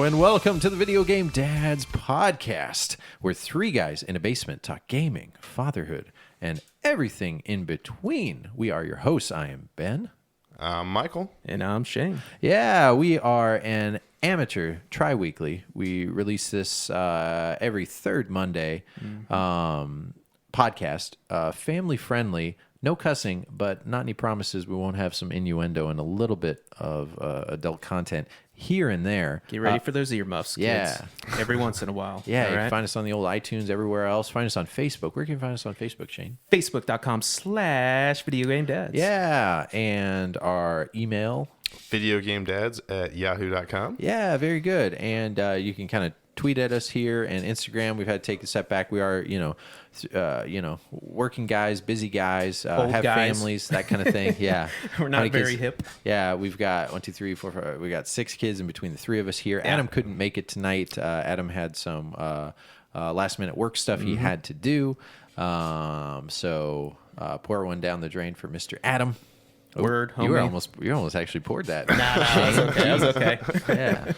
Hello and welcome to the Video Game Dads podcast, where three guys in a basement talk gaming, fatherhood, and everything in between. We are your hosts. I am Ben. I'm Michael. And I'm Shane. Yeah, we are an amateur tri-weekly. We release this every third Monday podcast, family-friendly, no cussing, but not any promises. We won't have some innuendo and a little bit of adult content here and there. Get ready for those earmuffs, kids. Yeah. Every once in a while. Yeah, All you right? can find us on the old iTunes, everywhere else. Find us on Facebook. Where can you find us on Facebook, Shane? Facebook.com/videogamedads. Yeah, and our email. Videogamedads@yahoo.com. Yeah, very good. And you can kind of tweet at us here and Instagram. We've had to take a step back. We are, working guys, busy guys, Old have guys. families, that kind of thing. Yeah, We're not very hip. Yeah, we've got 1, 2, 3, 4, 5. We got 6 kids in between the three of us here. Yeah. Adam couldn't make it tonight. Adam had some last minute work stuff he had to do. So pour one down the drain for Mr. Adam. Word, You homie. almost actually poured that. That was okay. Yeah,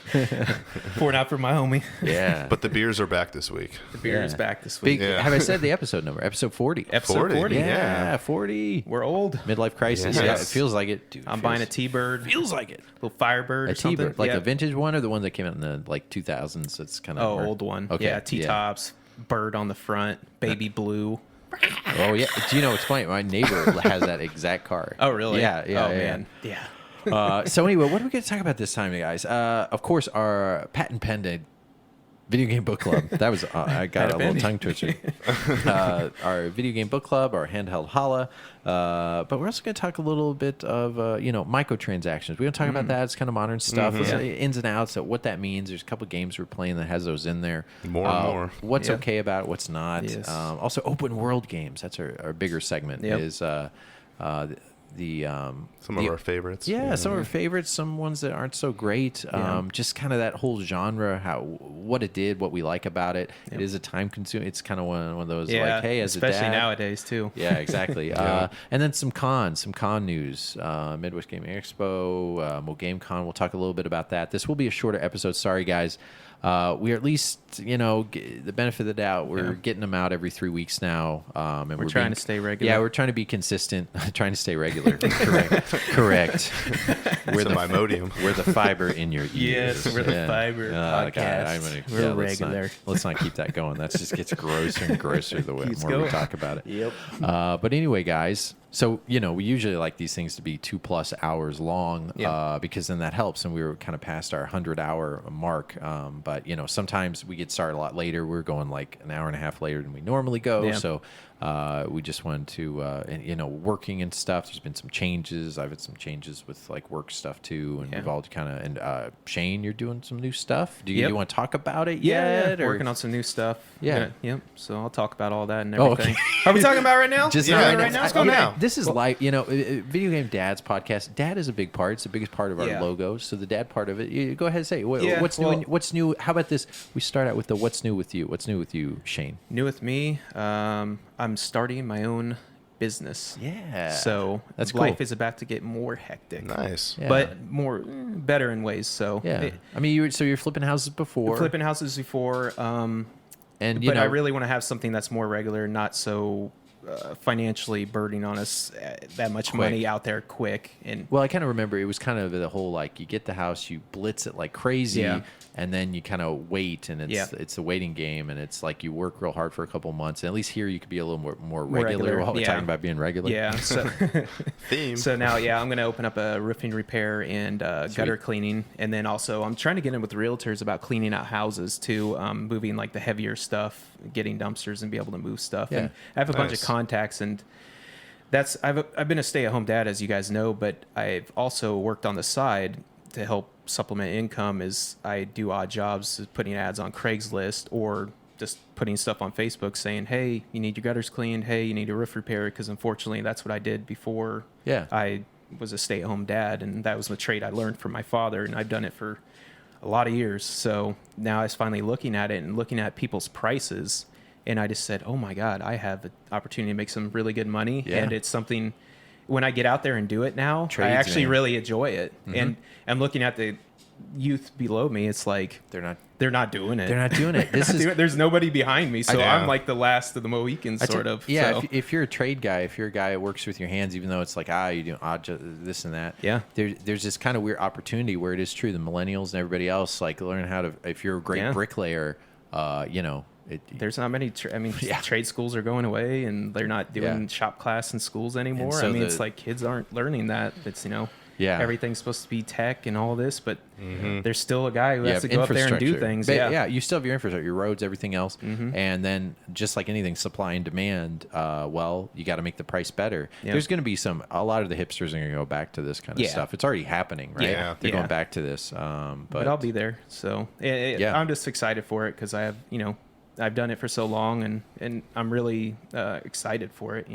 Pouring out for my homie. yeah. But the beers are back this week. The beer is Yeah. back this Big, week. Yeah. Have I said the episode number? Episode 40. Episode 40. Yeah, 40. We're old. Midlife crisis. Yes. Yeah, it feels like it. Dude, I'm buying a T-Bird. Feels like it. Little Firebird A or something. T-bird, like yeah. a vintage one, or the one that came out in the 2000s. It's kind of old one. Okay, Yeah, T-tops. Bird on the front. Baby blue. Oh yeah. Do you know what's funny? My neighbor has that exact car. Oh, really? Yeah. Oh, man. Yeah. So anyway, what are we going to talk about this time, guys? Of course, our patent pending video game book club. That was I got a little tongue twister. Our video game book club, our handheld holla. But we're also going to talk a little bit of microtransactions. We're going to talk about that. It's kind of modern stuff, It's, ins and outs of what that means. There's a couple games we're playing that has those in there. More and more. What's Yeah. okay about it? What's not? Yes. Also, open world games. That's our bigger segment. Yep. Is Some of our favorites. yeah, some of our favorites, some ones that aren't so great. Just kind of that whole genre, what it did, what we like about it. It is a time consuming. It's kind of one of those Yeah, like, hey, as especially a dad, nowadays, too. Yeah, exactly. And then some con news. Midwest Gaming Expo, Mo Game Con. We'll talk a little bit about that. This will be a shorter episode. Sorry, guys. We are at least, the benefit of the doubt. We're getting them out every 3 weeks now. And We're trying to stay regular. Yeah, we're trying to be consistent. Trying to stay regular. Correct. We're It's the my Imodium. We're the fiber in your ears. Yes, we're the fiber podcast. We're regular. Let's not keep that going. That just gets grosser and grosser the more we going. talk about it. Yep. But anyway, guys. So, we usually like these things to be 2+ hours long because then that helps. And we were kind of past our 100-hour mark. But, sometimes we get started a lot later. We're going like an hour and a half later than we normally go. Yeah. So we just wanted to, working and stuff. There's been some changes. I've had some changes with like work stuff too. And we've all kind of, and Shane, you're doing some new stuff. Do you want to talk about it yet? Yeah. Working on some new stuff. Yeah. Yep. So I'll talk about all that and Oh, everything. okay. Are we talking about right now? Just Yeah, right right now. now. Let's go now. This is like, Video Game Dad's podcast. Dad is a big part. It's the biggest part of our Yeah. logo. So the dad part of it, you go ahead and say, Yeah, what's well- new? What's new? How about this? We start out with the what's new with you. What's new with you, Shane? New with me, I'm starting my own business. Yeah. So That's cool. life is about to get more hectic. Nice. Yeah. But better in ways. So Yeah. I mean, you're flipping houses before. flipping houses before, and but I really want to have something that's more regular, not so financially burdening on us that much Quick. money out there quick. And Well, I kind of remember it was kind of the whole like you get the house, you blitz it like crazy, Yeah. and then you kind of wait, and it's a waiting game, and it's like you work real hard for a couple months. And at least here you could be a little more regular while we're yeah. talking about being regular. yeah, so Theme. so now I'm going to open up a roofing repair and gutter cleaning, and then also I'm trying to get in with realtors about cleaning out houses too, moving like the heavier stuff, getting dumpsters and be able to move stuff. Yeah. And I have a bunch of Nice. contacts, and that's I've been a stay-at-home dad, as you guys know, but I've also worked on the side to help supplement income. Is I do odd jobs, putting ads on Craigslist or just putting stuff on Facebook saying, hey, you need your gutters cleaned, hey, you need a roof repair, because unfortunately that's what I did before Yeah. I was a stay-at-home dad, and that was a trait I learned from my father, and I've done it for a lot of years. So now I was finally looking at it and looking at people's prices, and I just said, oh my God, I have an opportunity to make some really good money. Yeah. And it's something, when I get out there and do it now, Trades, I actually man. really enjoy it. And I'm looking at the youth below me, it's like they're not doing it. They're not doing it. This is there's nobody behind me, so Yeah. I'm like the last of the Mohicans, sort of. Yeah, so. if you're a trade guy, if you're a guy that works with your hands, even though it's like you do this and that. Yeah. There's this kind of weird opportunity where it is true. The millennials and everybody else like learn how to. If you're a great bricklayer, There's not many. Trade schools are going away, and they're not doing shop class in schools anymore. So it's like kids aren't learning that. It's everything's supposed to be tech and all this, but there's still a guy who has to go up there and do things. But, you still have your infrastructure, your roads, everything else, and then just like anything, supply and demand. You got to make the price better. Yeah. There's going to be a lot of the hipsters are going to go back to this kind of stuff. It's already happening, right? Yeah. They're going back to this. But I'll be there. So I'm just excited for it because I have I've done it for so long, and I'm really excited for it.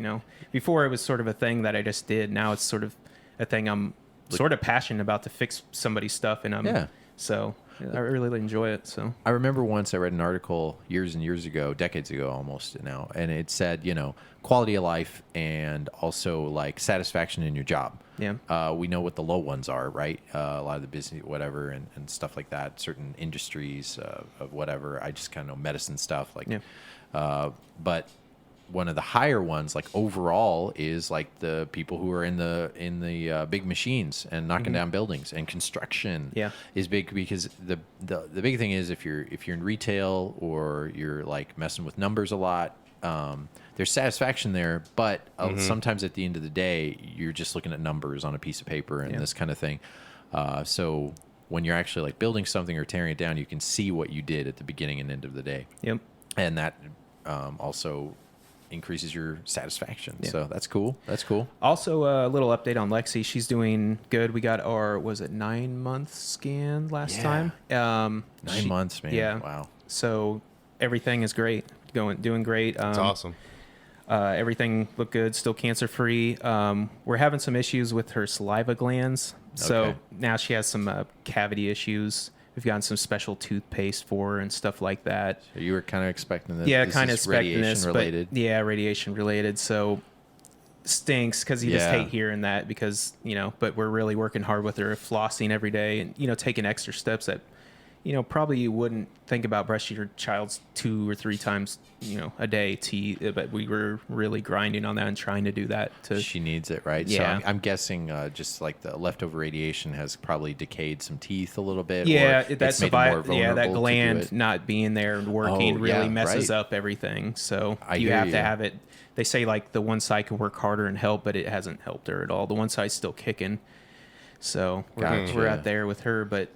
Before it was sort of a thing that I just did. Now it's sort of a thing I'm sort of passionate about, to fix somebody's stuff, and so I really enjoy it. So I remember once I read an article years and years ago, decades ago almost now, and it said quality of life and also like satisfaction in your job. Yeah. We know what the low ones are, right? A lot of the business, whatever, and stuff like that. Certain industries of whatever. I just kind of know medicine stuff, like. Yeah. But one of the higher ones, like overall, is like the people who are in the big machines and knocking down buildings, and construction. Yeah. Is big because the big thing is if you're in retail or you're like messing with numbers a lot. There's satisfaction there, but sometimes at the end of the day, you're just looking at numbers on a piece of paper and this kind of thing. So when you're actually like building something or tearing it down, you can see what you did at the beginning and end of the day. Yep. And that also increases your satisfaction. Yeah. So that's cool. That's cool. Also, a little update on Lexi. She's doing good. We got our 9-month scan last time. 9 months, man. Yeah. Wow. So everything is great. Doing great. That's awesome. Everything looked good. Still cancer free. We're having some issues with her saliva glands. So now she has some cavity issues. We've gotten some special toothpaste for her and stuff like that. So you were kind of expecting this. Yeah, this kind of is expecting radiation this. related. But radiation related. So stinks because you just hate hearing that but we're really working hard with her, flossing every day and, taking extra steps that, probably you wouldn't think about brushing your child's 2 or 3 times, a day but we were really grinding on that and trying to do that. She needs it, right? Yeah. So I'm guessing just like the leftover radiation has probably decayed some teeth a little bit. Yeah, or that's made them more vulnerable that to do gland it. not being there and working really messes right. up everything. So I you hear have you. to have it. They say like the one side can work harder and help, but it hasn't helped her at all. The one side's still kicking. So we're out there with her, but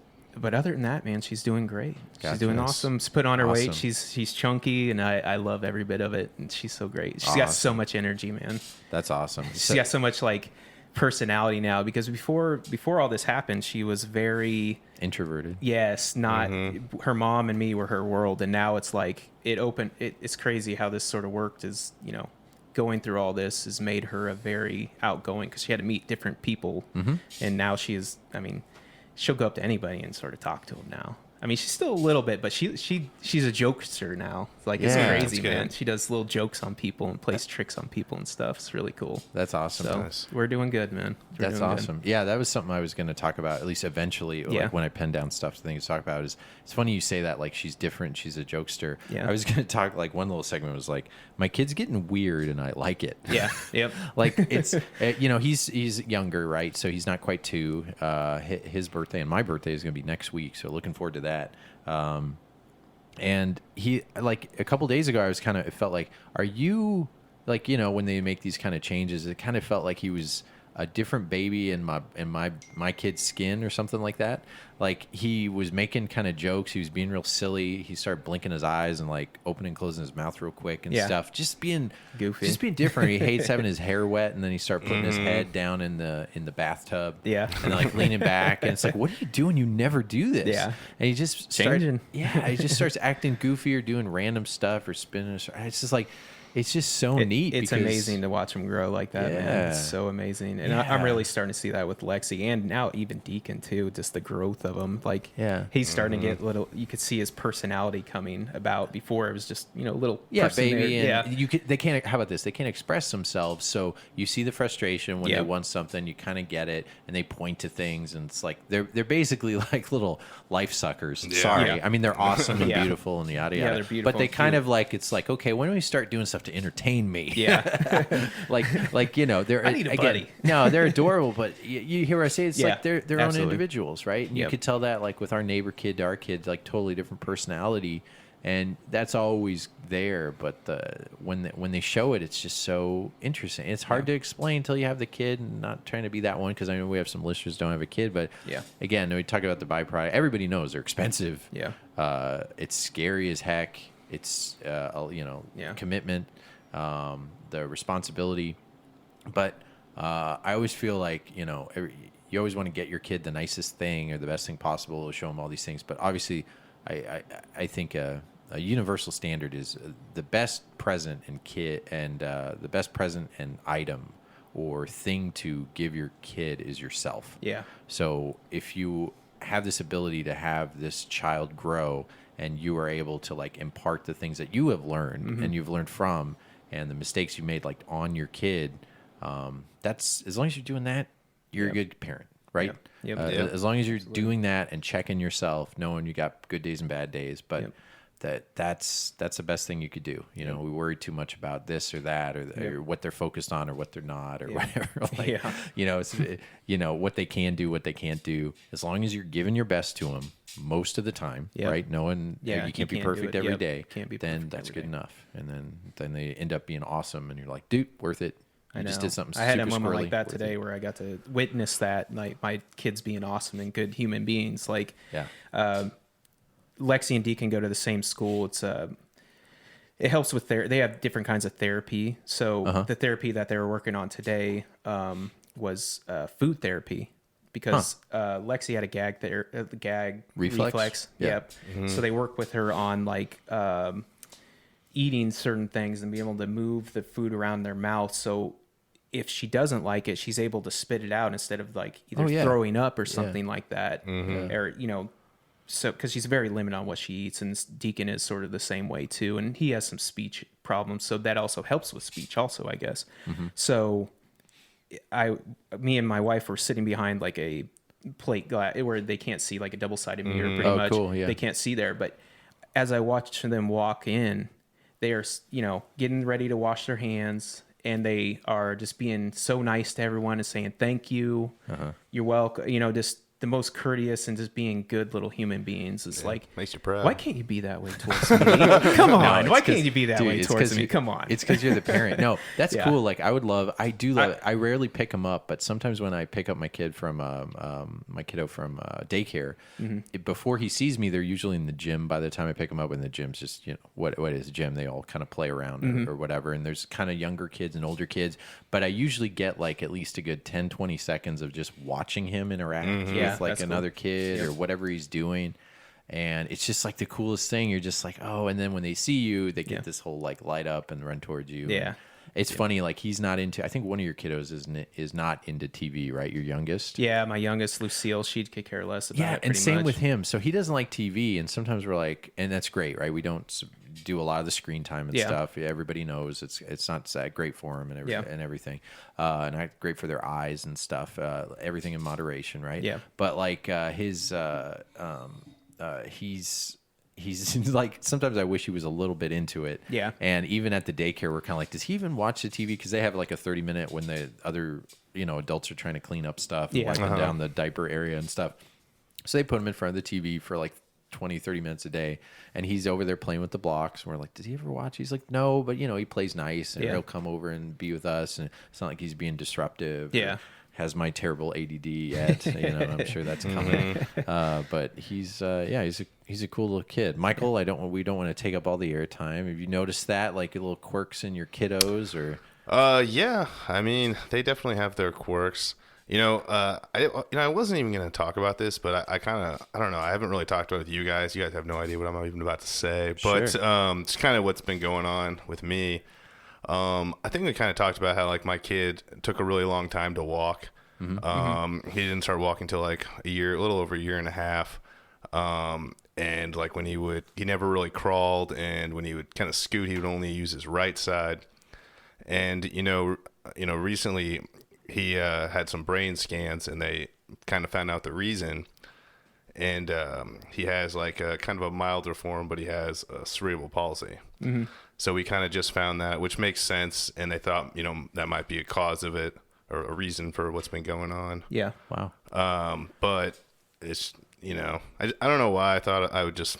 other than that, man, she's doing great. She's doing awesome. She's put on her weight. She's chunky, and I love every bit of it. And she's so great. She's got so much energy, man. That's awesome. She's got so much like personality now, because before all this happened, she was very introverted. Yes, not her mom and me were her world, and now it's like it's crazy how this sort of worked. Is going through all this has made her a very outgoing, because she had to meet different people, and now she is. I mean, she'll go up to anybody and sort of talk to them now. I mean, she's still a little bit, but she's a jokester now. Like, it's crazy, man. She does little jokes on people and plays tricks on people and stuff. It's really cool. That's awesome. So Nice. we're doing good, man. That's awesome. Good. Yeah, that was something I was going to talk about, at least eventually, like when I pen down stuff, things to talk about. Is it's funny you say that, like, she's different, she's a jokester. Yeah. I was going to talk, like, one little segment was like, my kid's getting weird and I like it. Yeah. Yep. Like, it's, he's younger, right? So he's not quite 2. His birthday and my birthday is going to be next week, so looking forward to that. And he, like, a couple days ago, it felt like, are you, like, when they make these kind of changes, it kind of felt like he was a different baby in my kid's skin or something like that. Like, he was making kind of jokes. He was being real silly. He started blinking his eyes and like opening and closing his mouth real quick and stuff. Just being goofy, just being different. He hates having his hair wet, and then he started putting his head down in the bathtub. Yeah, and like leaning back, and it's like, what are you doing? You never do this. Yeah, and he just changing. He just starts acting goofy or doing random stuff or spinning. It's just like, it's just so neat. It's because, amazing to watch him grow like that, man. It's so amazing. And I'm really starting to see that with Lexi and now even Deacon too, just the growth of him. Like he's starting to get little, you could see his personality coming about. Before it was just, little baby. there. And they can't, how about this? They can't express themselves. So you see the frustration when they want something, you kind of get it, and they point to things, and it's like, they're basically like little life suckers. Yeah. Sorry. Yeah. I mean, they're awesome and beautiful and yada yada. they're beautiful but they and kind cute. of like, it's like, okay, when do we start doing stuff to entertain me? Yeah. like they're I need a buddy. No, they're adorable, but you hear what I say, it's Yeah, like they're own absolutely. individuals, right? And you could tell that like with our neighbor kid to our kid, like totally different personality, and that's always there. But when they show it, it's just so interesting. It's hard to explain until you have the kid, and not trying to be that one, because I know we have some listeners who don't have a kid, but again, we talk about the byproduct. Everybody knows they're expensive. It's scary as heck. It's commitment, the responsibility, but I always feel like you always want to get your kid the nicest thing or the best thing possible to show them all these things. But obviously, I think a universal standard is the best present and the best present and item or thing to give your kid is yourself. Yeah. So if you have this ability to have this child grow, and you are able to like impart the things that you have learned and you've learned from, and the mistakes you made like on your kid, that's, as long as you're doing that, you're a good parent, right? As long as you're doing that and checking yourself, knowing you got good days and bad days, but that's the best thing you could do. We worry too much about this or that, or what they're focused on or what they're not, or whatever. It's what they can do, what they can't do. As long as you're giving your best to them most of the time, right? Knowing you can't be perfect every day, then that's good enough. And then they end up being awesome, and you're like, dude, worth it. You just did something. I had a super moment squirrely, like that today where I got to witness that, like my kids being awesome and good human beings. Like, Lexi and Deacon go to the same school. It helps with they have different kinds of therapy. So the therapy that they were working on today was food therapy, because Lexi had a gag reflex. Yep. So they work with her on like eating certain things and being able to move the food around their mouth. So if she doesn't like it, she's able to spit it out instead of like either throwing up or something like that, or so, because she's very limited on what she eats, and Deacon is sort of the same way too, and he has some speech problems, so that also helps with speech also, I guess. So me and my wife were sitting behind like a plate glass where they can't see, like a double-sided mirror pretty much. Cool, They can't see there, but as I watched them walk in, they are getting ready to wash their hands, and they are just being so nice to everyone and saying thank you, you're welcome, just the most courteous and just being good little human beings. It's like, makes you proud. Why can't you be that way towards me? Come on. Why can't you be that way towards me? Come on. It's because you're the parent. No, that's cool. Like I rarely pick them up, but sometimes when I pick up my kid from kiddo from daycare, before he sees me, they're usually in the gym. By the time I pick them up, in the gym's just what is a gym? They all kind of play around or whatever. And there's kind of younger kids and older kids, but I usually get like at least a good 10-20 seconds of just watching him interact with like another kid or whatever he's doing. And it's just like the coolest thing. You're just like, oh, and then when they see you, they get this whole like light up and run towards you. Yeah. It's funny, like he's not into, I think one of your kiddos is not into TV, right? Your youngest? Yeah, my youngest, Lucille, she'd could care less about it. Yeah, and same with him. So he doesn't like TV, and sometimes we're like, and that's great, right? We don't do a lot of the screen time and stuff. Everybody knows it's not that great for him and everything. And not great for their eyes and stuff. Everything in moderation, right? Yeah. But like he's like, sometimes I wish he was a little bit into it. Yeah. And even at the daycare, we're kind of like, does he even watch the TV? Because they have like a 30-minute when the other adults are trying to clean up stuff and wiping down the diaper area and stuff. So they put him in front of the TV for like 20-30 minutes a day, and he's over there playing with the blocks, and we're like, does he ever watch? He's like, no, but he plays nice, and he'll come over and be with us, and it's not like he's being disruptive. Yeah. Has my terrible ADD yet. I'm sure that's coming. But he's a cool little kid. Michael, we don't want to take up all the airtime. Have you noticed that, like little quirks in your kiddos, or? Yeah. I mean, they definitely have their quirks. I wasn't even going to talk about this, but I don't know. I haven't really talked about it with you guys. You guys have no idea what I'm even about to say. But it's kind of what's been going on with me. I think we kind of talked about how like my kid took a really long time to walk. He didn't start walking till like a little over a year and a half. And like when he never really crawled, and when he would kind of scoot, he would only use his right side. And recently he had some brain scans, and they kind of found out the reason. And he has like a kind of a milder form, but he has a cerebral palsy. So we kind of just found that, which makes sense. And they thought, that might be a cause of it, or a reason for what's been going on. Yeah. Wow. But it's, I don't know why I thought I would just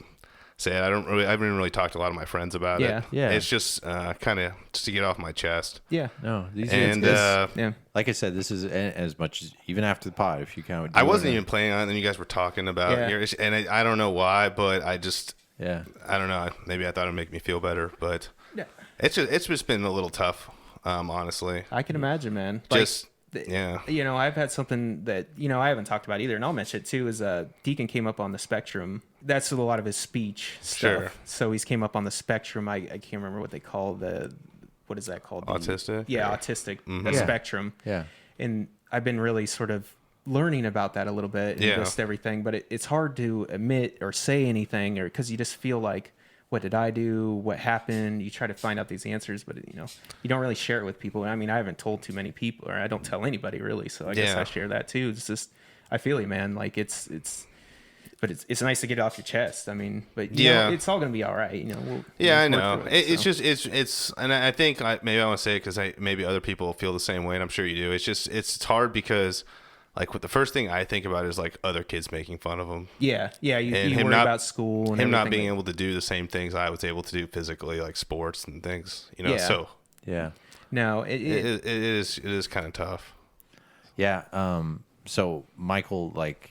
say it. I haven't really talked to a lot of my friends about it. Yeah. It's just kind of just to get off my chest. Yeah. No, Yeah. like I said, this is as much as even after the pod, if you count. I wasn't even planning on it, and you guys were talking about it, and I don't know why, but I just, I don't know. Maybe I thought it'd make me feel better, but it's just been a little tough, honestly. I can imagine, man. I've had something that I haven't talked about either, and I'll mention it too. Is Deacon came up on the spectrum. That's a lot of his speech stuff. Sure. So he's came up on the spectrum. I can't remember what they call what is that called? Autistic. Autistic. The spectrum. Yeah. And I've been really sort of learning about that a little bit and just everything, but it's hard to admit or say anything, or because you just feel like, what did I do? What happened? You try to find out these answers, but you don't really share it with people. I mean, I haven't told too many people, or I don't tell anybody really. So I guess I share that too. It's just, I feel you, man. Like it's nice to get it off your chest. I mean, but it's all gonna be all right. I know. It's, and I think maybe I want to say it because maybe other people feel the same way, and I'm sure you do. It's hard because, like, the first thing I think about is like other kids making fun of him. You worry about school and him not being able to do the same things I was able to do physically, like sports and things. So no, it is kind of tough. Yeah. So Michael, like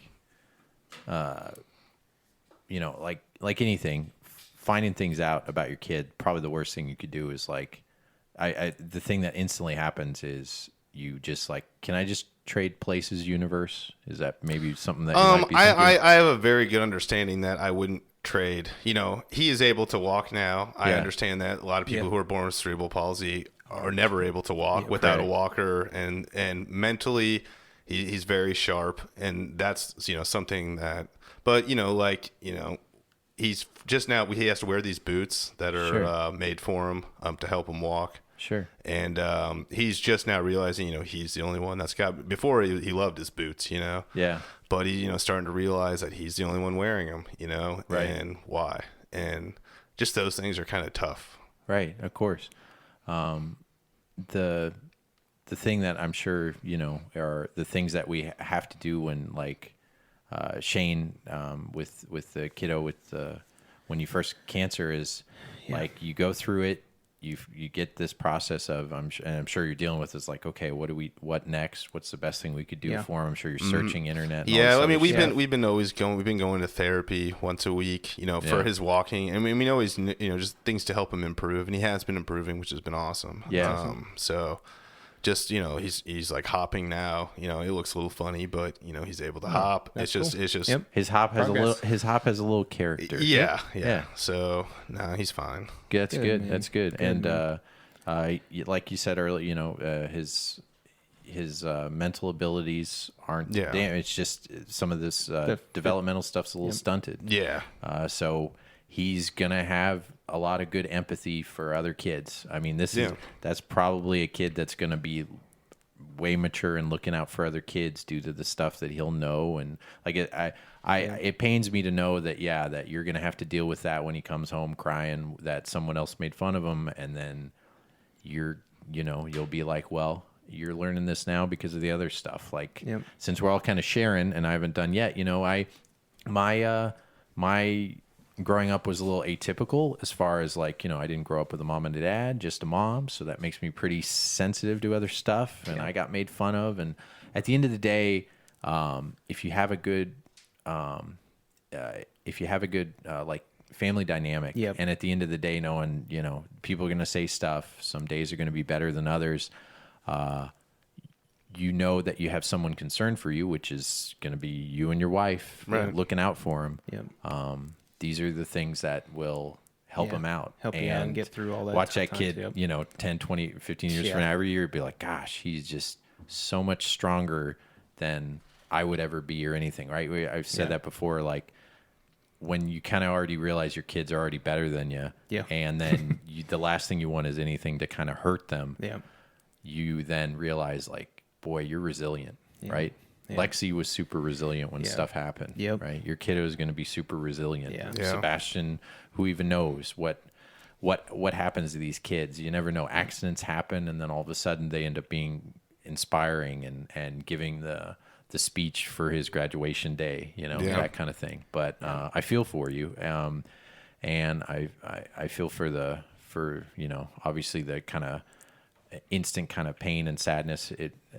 anything, finding things out about your kid, probably the worst thing you could do is like, the thing that instantly happens is you just like, can I just trade places universe? Is that maybe something that you might be thinking? I have a very good understanding that I wouldn't trade. He is able to walk now. I understand that a lot of people who are born with cerebral palsy are never able to walk without a walker, and mentally he's very sharp, and that's something that, but he's just now, he has to wear these boots that are made for him to help him walk. Sure. And he's just now realizing, he's the only one that's got. Before he loved his boots, Yeah. But he's starting to realize that he's the only one wearing them, Right. And why, and just those things are kind of tough. Right. Of course. The thing that I'm sure are the things that we have to do when, like, Shane with the kiddo with when you first cancer is like, you go through it. You get this process of, I'm sure you're dealing with, is like, okay, what next? What's the best thing we could do for him? I'm sure you're searching internet. And I mean, we've been going to therapy once a week, for his walking. I mean, we always, just things to help him improve, and he has been improving, which has been awesome. Yeah. So just, he's like hopping now, it looks a little funny, but he's able to hop. It's just his hop has a little character. Yeah. So he's fine. That's good. That's good. And like you said earlier, his mental abilities aren't damn. It's just some of this developmental stuff's a little stunted. Yeah. So he's gonna have a lot of good empathy for other kids. I mean, that's probably a kid that's gonna be way mature and looking out for other kids due to the stuff that he'll know. And like it pains me to know that that you're gonna have to deal with that when he comes home crying that someone else made fun of him, and then you'll be like, well, you're learning this now because of the other stuff. Like, since we're all kind of sharing, and I haven't done yet, my growing up was a little atypical as far as, like, I didn't grow up with a mom and a dad, just a mom. So that makes me pretty sensitive to other stuff. And I got made fun of. And at the end of the day, if you have a good, like, family dynamic, and at the end of the day, knowing, people are going to say stuff, some days are going to be better than others. That you have someone concerned for you, which is going to be you and your wife, looking out for him. These are the things that will help them out. Help you out and get through all that. Watch that tough kid, times, 10, 20, 15 years from now, every year, be like, gosh, he's just so much stronger than I would ever be or anything, right? I've said that before, like, when you kind of already realize your kids are already better than you, and then the last thing you want is anything to kind of hurt them, you then realize, like, boy, you're resilient, right? Yeah. Lexi was super resilient when stuff happened, right? Your kiddo is going to be super resilient. Sebastian, who even knows what happens to these kids? You never know. Accidents happen, and then all of a sudden they end up being inspiring and giving the speech for his graduation day, that kind of thing. But I feel for you, and I feel for obviously the kind of instant kind of pain and sadness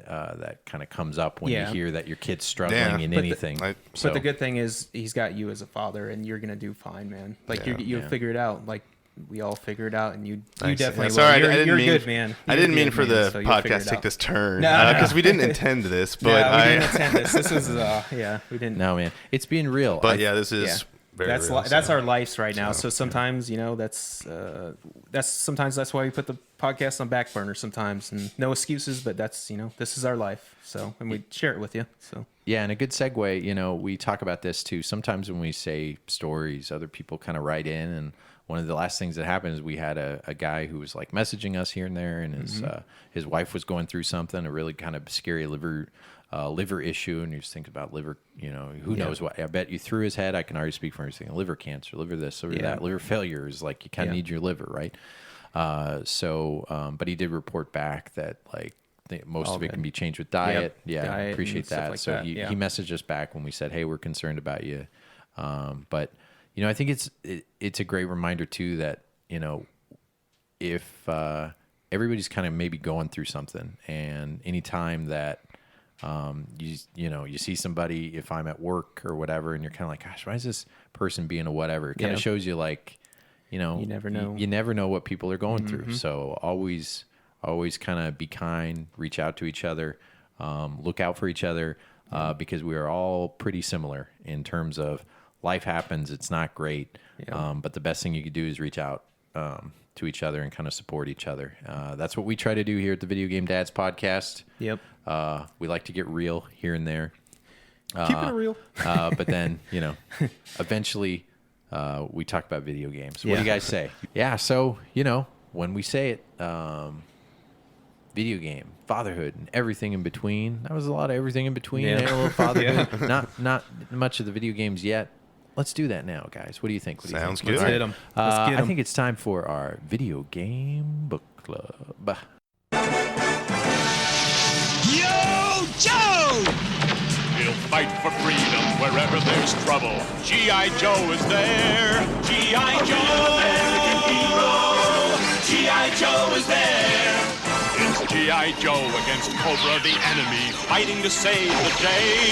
that kind of comes up when you hear that your kid's struggling in anything. But the good thing is he's got you as a father, and you're gonna do fine, man. Like you'll figure it out. Like we all figure it out, and you definitely will. Sorry, you're good, man. I didn't mean for the podcast to take this turn because we didn't intend this. But we didn't intend this. This was we didn't. No, man, it's being real. But this is. That's our lives right now. So sometimes that's sometimes that's why we put the podcast on back burner sometimes, and no excuses, but that's this is our life. So and we share it with you. So and a good segue. We talk about this too. Sometimes when we say stories, other people kind of write in, and one of the last things that happened is we had a guy who was like messaging us here and there, and his wife was going through something, a really kind of scary liver issue, and you just think about liver, who knows what. I bet you through his head, I can already speak for him, saying liver cancer, liver this, liver that, liver failure is like you kind of need your liver, right? But he did report back that like most of it can be changed with diet. Diet, appreciate that. Like so he messaged us back when we said, hey, we're concerned about you. But I think it's a great reminder too that if everybody's kind of maybe going through something, and anytime that you see somebody, if I'm at work or whatever, and you're kind of like, gosh, why is this person being a whatever? It kind of shows you like, you never know. You never know what people are going through. So always kind of be kind, reach out to each other, look out for each other, because we are all pretty similar in terms of life happens. It's not great. But the best thing you could do is reach out to each other and kind of support each other. That's what we try to do here at the Video Game Dads podcast. We like to get real here and there. Keeping it real. But then, eventually we talk about video games. What do you guys say? Yeah, so, when we say it, video game, fatherhood, and everything in between. That was a lot of everything in between. And a little fatherhood. Not much of the video games yet. Let's do that now, guys. What do you think? Sounds good. Let's get them. I think it's time for our video game book club. Yo, Joe! He'll fight for freedom wherever there's trouble. G.I. Joe is there. G.I. Joe, American hero. G.I. Joe is there. It's G.I. Joe against Cobra, the enemy, fighting to save the day.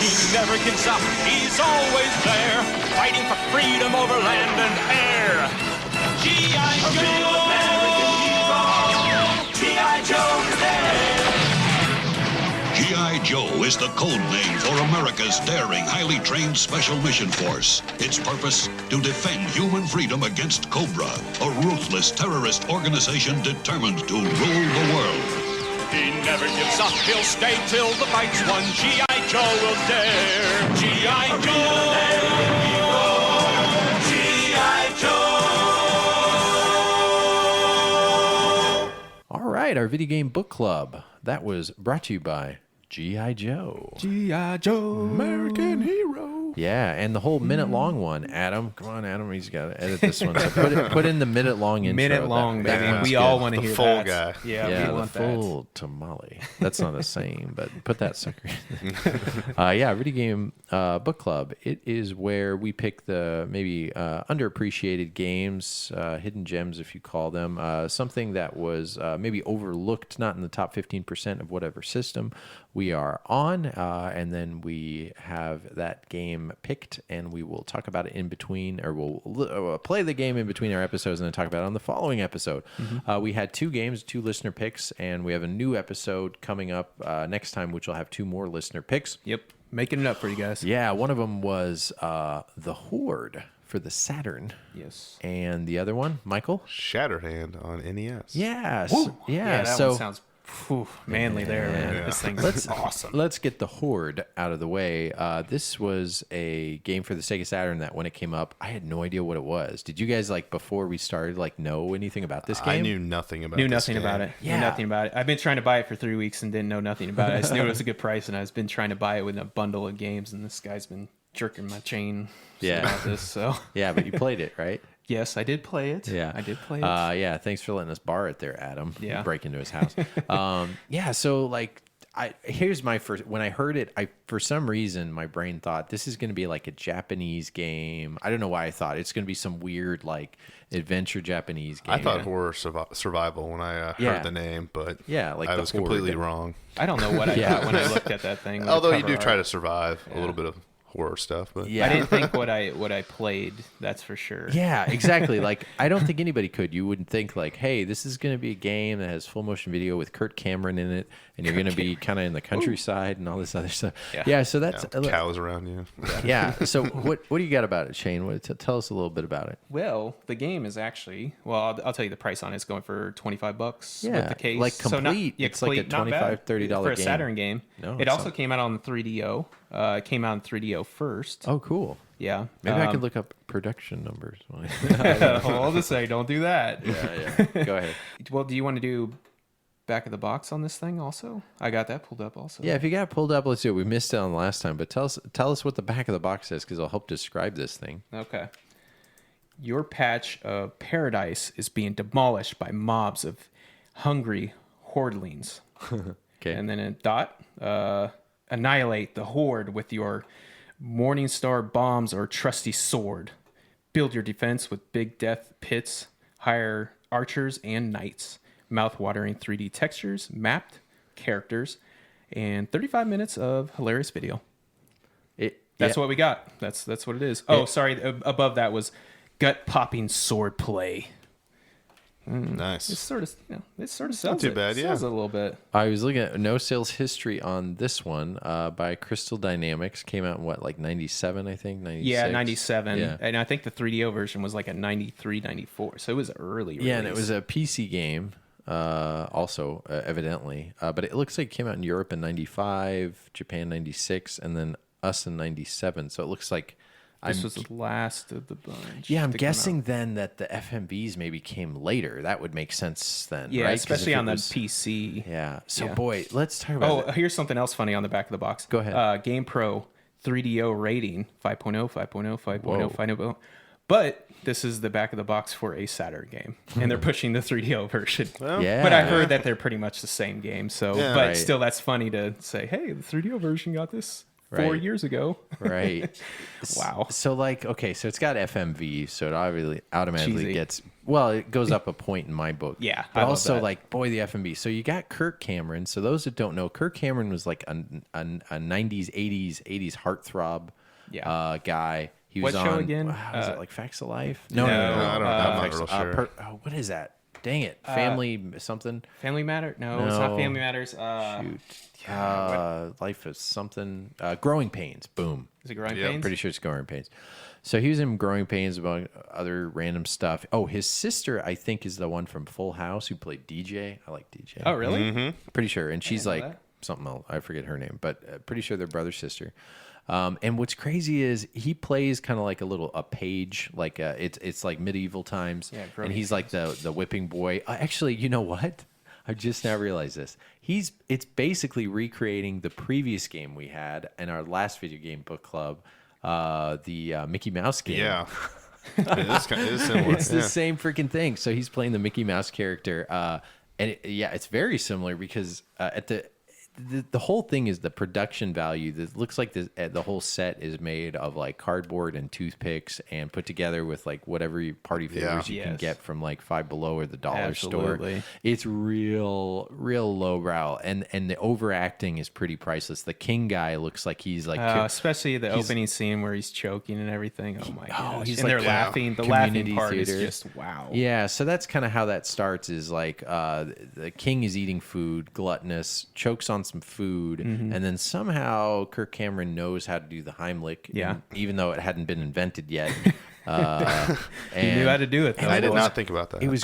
He never gives up, he's always there, fighting for freedom over land and air. G.I. Joe, American hero. G.I. Joe is there. G.I. Joe is the code name for America's daring, highly trained Special Mission Force. Its purpose, to defend human freedom against Cobra, a ruthless terrorist organization determined to rule the world. He never gives up, he'll stay till the fight's won. G.I. Joe will dare. G.I. Joe, G.I. Joe. All right, our video game book club. That was brought to you by G.I. Joe. G.I. Joe, American hero. Yeah, and the whole minute-long one. Adam, come on, Adam. He's got to edit this one. So put in the minute-long intro. Minute-long, baby. We all want to hear the full that. guy. Yeah, the full tamale. That's not the same, but put that sucker in. Video game book club. It is where we pick the maybe underappreciated games, hidden gems, if you call them, something that was maybe overlooked, not in the top 15% of whatever system we are on, and then we have that game picked, and we will talk about it in between, or we'll play the game in between our episodes and then talk about it on the following episode. We had 2 games, 2 listener picks, and we have a new episode coming up next time, which will have 2 more listener picks. Yep, making it up for you guys. Yeah, one of them was The Horde for the Saturn. Yes. And the other one, Michael? Shatterhand on NES. Yes. Woo! Yeah. That so one sounds manly there, man. Yeah. This thing's awesome. let's get the Horde out of the way. This was a game for the Sega Saturn that when it came up, I had no idea what it was. Did you guys, like, before we started, like, know anything about this game? I knew nothing about Knew this nothing game. about it. Yeah. Knew nothing about it. I've been trying to buy it for 3 weeks and didn't know nothing about it. I just knew it was a good price, and I've been trying to buy it with a bundle of games, and this guy's been jerking my chain about this. So Yeah, but you played it, right? yes, I did play it. Yeah, I did play it. Yeah, thanks for letting us borrow it there, Adam. Yeah. Break into his house. Yeah, so like, here's my first. When I heard it, for some reason my brain thought this is going to be like a Japanese game. I don't know why I thought it's going to be some weird like adventure Japanese game. I thought horror survival when I Yeah. heard the name, but Yeah, like I the was completely Horde. wrong. I don't know what I thought when I looked at that thing. with the Although you cover do try art. to survive a little bit of horror stuff, but Yeah. I didn't think what I played. That's for sure. Yeah, exactly. Like, I don't think anybody could. You wouldn't think like, hey, this is going to be a game that has full motion video with Kurt Cameron in it, and you're going to be kind of in the countryside and all this other stuff. Yeah. Yeah, so that's cows around you. yeah. So what do you got about it, Shane? Tell us a little bit about it. Well, the game is actually I'll tell you the price on it. It's going for $25 Yeah, with the case. like complete. It's like a not bad. $25, $30 for a game. Saturn game. No, it it's also not. came out on the 3DO. It came out in 3DO first. Oh, cool. Yeah. Maybe I could look up production numbers. Hold a second. Don't do that. Yeah. Go ahead. Well, do you want to do back of the box on this thing also? I got that pulled up also. Yeah, if you got it pulled up, let's do it. We missed it on the last time, but tell us what the back of the box says, because it'll help describe this thing. Okay. Your patch of paradise is being demolished by mobs of hungry hordelings. Okay. And then a dot, annihilate the horde with your Morningstar bombs or trusty sword. Build your defense with big death pits, hire archers and knights. Mouth-watering 3D textures, mapped characters, and 35 minutes of hilarious video. That's what we got. That's what it is. Oh, sorry. Above that was gut-popping sword play. Nice. It sort of sells too it. bad, yeah. Sells it a little bit. I was looking at no sales history on this one by Crystal Dynamics. Came out in what, like 97, I think? 96? Yeah, 97. Yeah. And I think the 3DO version was like a 93, 94. So it was early release. Yeah, and it was a PC game also, evidently. But it looks like it came out in Europe in 95, Japan 96, and then us in 97. So it looks like... This was the last of the bunch. Yeah, I'm to come guessing out. then that the FMVs maybe came later. That would make sense then, Yeah, right? 'Cause especially if it on the was- PC. Yeah. So, Yeah. boy, let's talk about Oh, here's something else funny on the back of the box. Go ahead. GamePro 3DO rating 5.0, 5.0, 5.0, Whoa. 5.0. But this is the back of the box for a Saturn game, and they're pushing the 3DO version. Yeah. But I heard that they're pretty much the same game. So, Yeah. but Right. still, that's funny to say, hey, the 3DO version got this 4 Right. years ago. Right. Wow. So like, okay, so it's got FMV, so it automatically Cheesy. gets, well, it goes up a point in my book. Yeah, I But love also that. like, boy, the FMV. So you got Kirk Cameron. So those that don't know, Kirk Cameron was like a 90s, 80s heartthrob guy. He was What show on, again? Was it like Facts of Life? no, I don't know. I'm not Facts- real sure. what is that? Dang it. Family something? Family Matter? No, it's not No. Family Matters. Shoot. Life is something. Growing Pains. Boom. Is it Growing Yeah, Pains? Pretty sure it's Growing Pains. So he was in Growing Pains about other random stuff. Oh, his sister, I think, is the one from Full House who played DJ. I like DJ. Oh, really? Pretty sure. And she's know like that. something else. I forget her name, but pretty sure they're brother sister. And what's crazy is he plays kind of like a page, like it's like medieval times, Yeah, and Growing he's like the whipping boy. Actually, you know what? I just now realized this. It's basically recreating the previous game we had in our last video game book club, the Mickey Mouse game. Yeah. it is similar. It's the same freaking thing. So he's playing the Mickey Mouse character, and it's very similar because at the whole thing is the production value. That looks like the whole set is made of like cardboard and toothpicks and put together with like whatever party favors you can Yes. get from like Five Below or the dollar store. Absolutely. It's real lowbrow, and the overacting is pretty priceless. The king guy looks like he's like Especially the opening scene where he's choking and everything. Oh my gosh. he's And like they're laughing. The community laughing part theater. is just wow. Yeah, so that's kind of how that starts. Is like the king is eating food, gluttonous, chokes on some food, and then somehow Kirk Cameron knows how to do the Heimlich. Yeah. even though it hadn't been invented yet. He knew how to do it, though. I did not think about that. It was,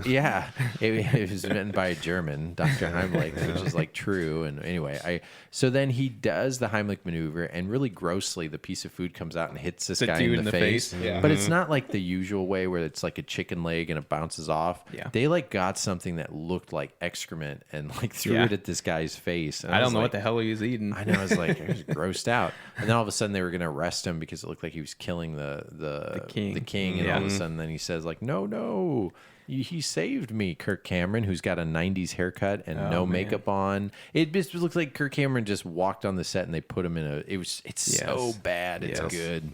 yeah, it was written by a German, Dr. Heimlich, which is like true. And anyway, so then he does the Heimlich maneuver, and really grossly, the piece of food comes out and hits this guy in the face. Yeah. But it's not like the usual way where it's like a chicken leg and it bounces off. Yeah. They like got something that looked like excrement and like threw it at this guy's face. And I don't was know like, what the hell he was eating. I know. I was like, I was grossed out. And then all of a sudden they were going to arrest him because it looked like he was killing the king. And all of a sudden then he says like, no, he saved me. Kirk Cameron, who's got a 90s haircut and no makeup on. It just looks like Kirk Cameron just walked on the set and they put him in it's so bad. It's good.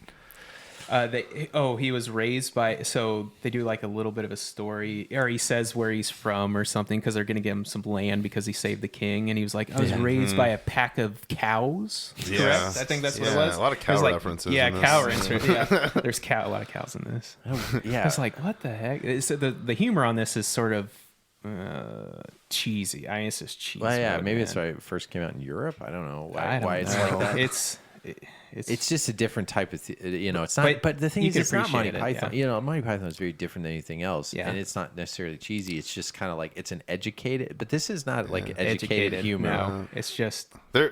He was raised by, so they do like a little bit of a story, or he says where he's from or something, because they're going to give him some land because he saved the king. And he was like, I was raised by a pack of cows. Yeah. Correct? I think that's what it was. A lot of cow references. Yeah, in this. cow references. Yeah. There's a lot of cows in this. Yeah. I was like, what the heck? So the humor on this is sort of cheesy. It's just cheesy. Well, yeah, maybe it's why it first came out in Europe. I don't know why it's like that. It's just a different type of, it's not. But the thing is, it's not Monty appreciate it, Python. yeah. Monty Python is very different than anything else, Yeah. and it's not necessarily cheesy. It's just kind of like it's an educated. But this is not like educated humor. No, it's just There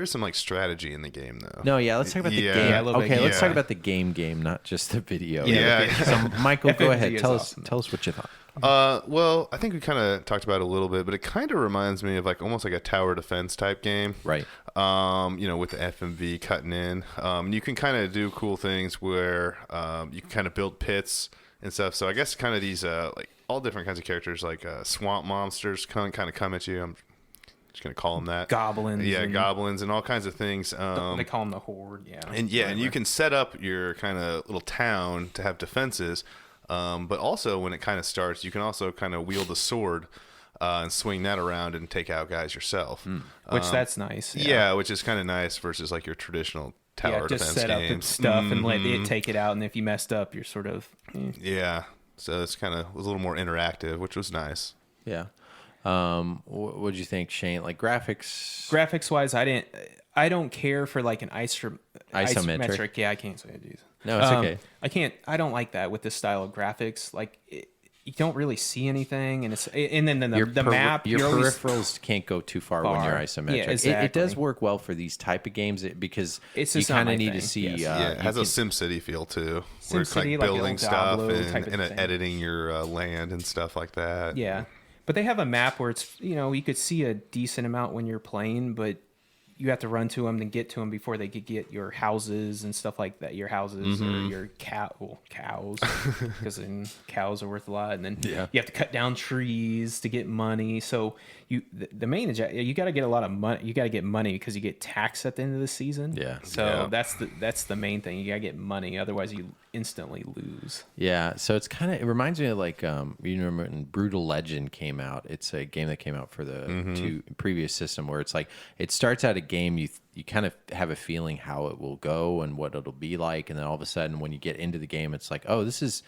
is some like strategy in the game though. No, yeah. Let's talk about the Yeah. game. Yeah, a little bit, Okay, let's yeah. talk about the game, not just the video. Yeah. So, Michael, go ahead. FMV is Tell awesome. us what you thought. Well, I think we kind of talked about it a little bit, but it kind of reminds me of like almost like a tower defense type game, Right. With the FMV cutting in. You can kind of do cool things where you can kind of build pits and stuff. So I guess kind of these like all different kinds of characters, like swamp monsters kind of come at you. I'm just gonna call them that. goblins. Yeah, and goblins and all kinds of things. they call them the horde. Yeah, And you can set up your kind of little town to have defenses. But also when it kind of starts, you can also kind of wield a sword and swing that around and take out guys yourself. which that's nice. Yeah, which is kind of nice versus like your traditional tower just defense set up games. stuff and let it take it out. And if you messed up, you're sort of Yeah, so it's kind of was a little more interactive, which was nice. Yeah. What do you think, Shane? Like graphics wise. I don't care for like an isometric. Yeah, I can't say it. Geez. No, it's okay. I don't like that with this style of graphics. Like you don't really see anything, and then the map. Your you're always, peripherals can't go too far when you're isometric. Yeah, exactly. It does work well for these type of games because It's you just not kind my of need thing, to see. yes. It has a SimCity feel too, where it's like SimCity, like the building old stuff Diablo type of and thing. editing your land and stuff like that. Yeah, but they have a map where it's you could see a decent amount when you're playing, but you have to run to them and get to them before they could get your houses and stuff like that. Your houses or your cows, because then cows are worth a lot. And then you have to cut down trees to get money. So the main is you got to get a lot of money. You got to get money because you get taxed at the end of the season. Yeah. So that's the main thing. You got to get money, otherwise you instantly lose. Yeah, so it reminds me of like you remember when Brutal Legend came out. It's a game that came out for the two previous system where it's like it starts out a game you kind of have a feeling how it will go and what it'll be like, and then all of a sudden when you get into the game it's like, oh, this is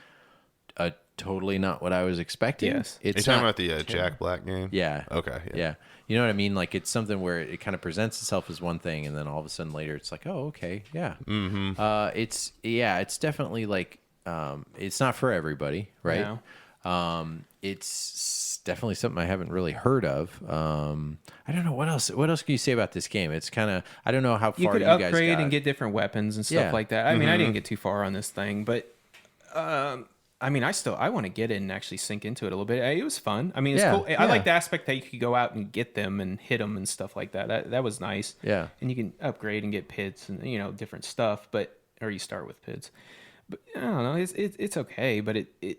totally not what I was expecting. Yes. You're talking about the Jack Black game? Yeah. Okay. Yeah. You know what I mean? Like it's something where it kind of presents itself as one thing, and then all of a sudden later it's like, oh, okay, yeah. It's definitely like it's not for everybody, right? No. It's definitely something I haven't really heard of. I don't know what else. What else can you say about this game? It's kind of I don't know how far You could guys upgrade got. and get different weapons and stuff Yeah. like that. I mean, I didn't get too far on this thing, but I mean, I want to get in and actually sink into it a little bit. It was fun. I mean, it's cool. I like the aspect that you could go out and get them and hit them and stuff like that. That was nice. Yeah. And you can upgrade and get pits and different stuff, or you start with pits. But I don't know. It's okay, but it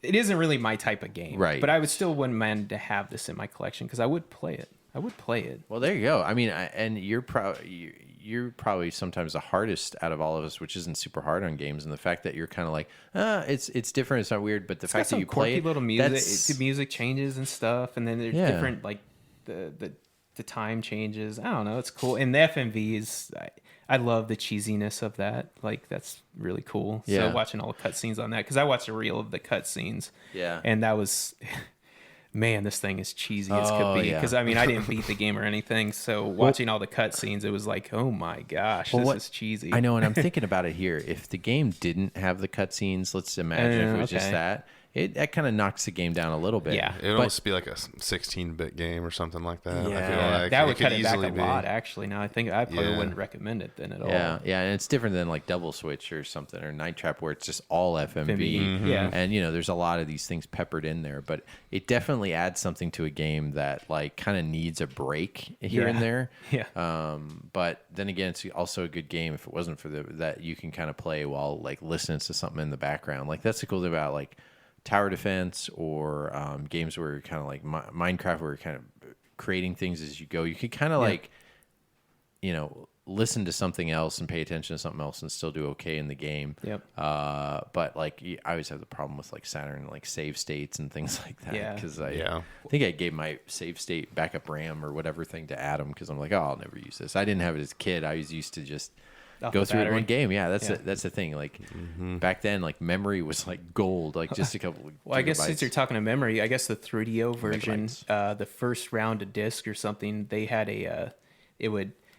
isn't really my type of game. Right. But I would still wouldn't mind to have this in my collection because I would play it. Well, there you go. I mean, and you're probably sometimes the hardest out of all of us, which isn't super hard on games. And the fact that you're kind of like, it's different, it's not weird, but the fact that you play it, little music, the music changes and stuff, and then there's different like the time changes. I don't know, it's cool. And the FMVs, I love the cheesiness of that. Like that's really cool. Yeah. So watching all the cutscenes on that, because I watched a reel of the cutscenes. Yeah. And that was. man, this thing is cheesy as could be. yeah. Because I mean, I didn't beat the game or anything, so watching all the cutscenes, it was like, oh my gosh, this is cheesy. I know, and I'm thinking about it here. If the game didn't have the cutscenes, let's imagine if it was just that. That kind of knocks the game down a little bit. Yeah. It would almost be like a 16-bit game or something like that. Yeah. I feel like that would cut could it back a easily lot, actually. Now I think I probably Yeah. wouldn't recommend it then at all. Yeah, and it's different than like Double Switch or something, or Night Trap, where it's just all FMV. FMV, yeah. And there's a lot of these things peppered in there, but it definitely adds something to a game that like kind of needs a break here and there. Yeah. But then again, it's also a good game if it wasn't for that you can kind of play while like listening to something in the background. Like that's the cool thing about like tower defense or games where you're kind of like Minecraft, where you're kind of creating things as you go. You could kind of like, listen to something else and pay attention to something else and still do okay in the game. Yep. But like, I always have the problem with like Saturn, like save states and things like that. Yeah. Because I think I gave my save state backup RAM or whatever thing to Adam because I'm like, oh, I'll never use this. I didn't have it as a kid. I was used to just go through it in one game. Yeah, that's the thing. Like back then, like memory was like gold. Like just a couple. Well, I guess since you're talking of memory, I guess the 3DO version, Megabytes. the first round of disc or something, they had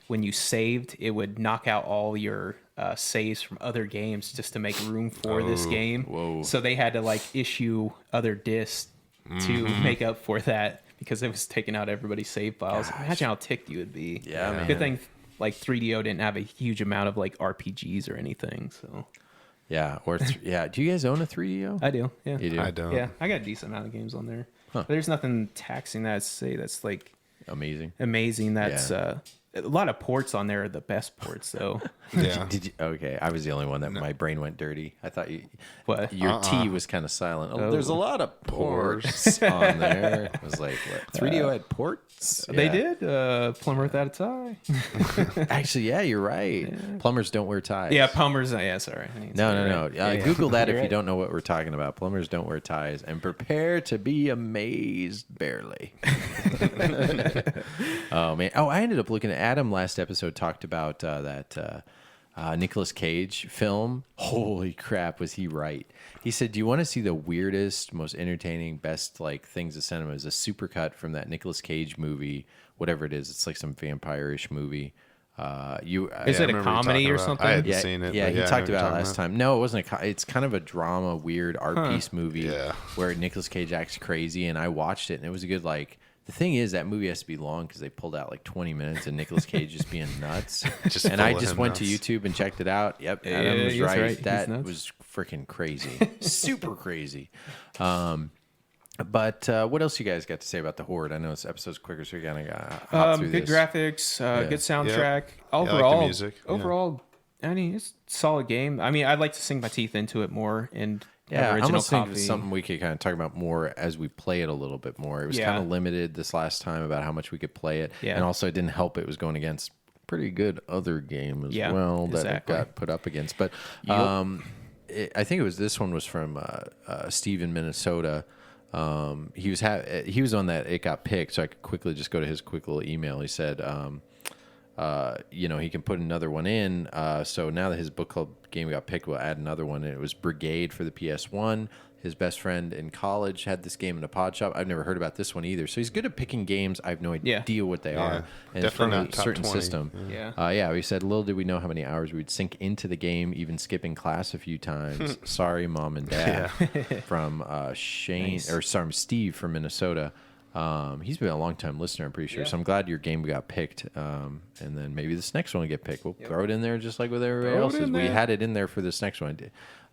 when you saved, it would knock out all your saves from other games just to make room for this game. Whoa. So they had to like issue other discs to make up for that because it was taking out everybody's save files. Imagine how ticked you would be. Yeah, man. Good thing like 3DO didn't have a huge amount of like RPGs or anything. So Yeah, or do you guys own a 3DO? I do. Yeah, You do? I don't. Yeah, I got a decent amount of games on there. But there's nothing taxing that that's like Amazing. That's a lot of ports on there are the best ports though. Yeah. Did you? Okay, I was the only one that my brain went dirty. I thought What? your T was kind of silent. Oh, there's a lot of ports on there. I was like, what? 3DO had ports? They Yeah. did. Plumber without a tie. Actually, yeah, you're right. Plumbers don't wear ties. Yeah, plumbers. Yeah, sorry. I didn't say No. that right. Google that if You're you right. don't know what we're talking about. Plumbers don't wear ties, and prepare to be amazed barely. Oh man! Oh, I ended up looking at Adam last episode. Talked about that Nicolas Cage film. Holy crap, was he right? He said, "Do you want to see the weirdest, most entertaining, best like things of cinema?" Is a supercut from that Nicolas Cage movie, whatever it is. It's like some vampire-ish movie. Is it a remember you comedy talking or about- something? I hadn't Yeah, seen it. yeah, but he I know talked what you're about it talking last time. No, it wasn't it's kind of a drama, weird art piece movie Yeah. where Nicolas Cage acts crazy, and I watched it, and it was a good like. The thing is, that movie has to be long because they pulled out like 20 minutes of Nicolas Cage just being nuts. Just and I full of just him went to nuts. YouTube and checked it out. Yep, Yeah, Adam was he's right. right. He's That nuts. was freaking crazy, super crazy. But what else you guys got to say about the Horde? I know this episode's quicker, so you're gonna hop through Good this. graphics, good soundtrack. I like the Overall, music, yeah. I mean, it's a solid game. I mean, I'd like to sink my teeth into it more and have Yeah, I'm original gonna think copy. it's something we could kind of talk about more as we play it a little bit more. It was Yeah. kind of limited this last time about how much we could play it, Yeah. and also it didn't help. It was going against pretty good other game as Yeah, well that exactly. it got put up against. But I think it was this one was from Steve in Minnesota. He was on that. It got picked, so I could quickly just go to his quick little email. He said. He can put another one in. So now that his book club game got picked, we'll add another one. And it was Brigade for the PS1. His best friend in college had this game in a pod shop. I've never heard about this one either. So he's good at picking games. I have no idea what they are. And it's from Definitely a not top certain 20. system. Yeah. We said, little did we know how many hours we'd sink into the game, even skipping class a few times. Sorry, Mom and Dad. From Steve from Minnesota. He's been a long time listener, I'm pretty sure. Yeah. So I'm glad your game got picked. And then maybe this next one will get picked. We'll throw it in there just like with everybody else's. We had it in there for this next one.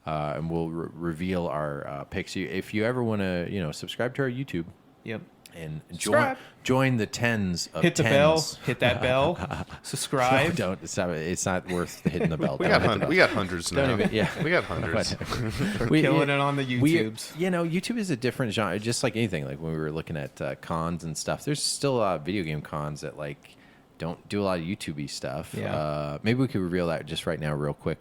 And we'll reveal our picks. If you ever want to, subscribe to our YouTube Yep. and Subscribe. join the tens of Hit the tens. bell. Hit that bell. Subscribe. Don't. It's not worth hitting the bell. We Don't got hit the bell. we got hundreds now. Don't even- yeah. We got hundreds. Killing it on the YouTubes. YouTube is a different genre, just like anything. Like when we were looking at cons and stuff, there's still a lot of video game cons that like don't do a lot of YouTube-y stuff. Yeah. Maybe we could reveal that just right now, real quick.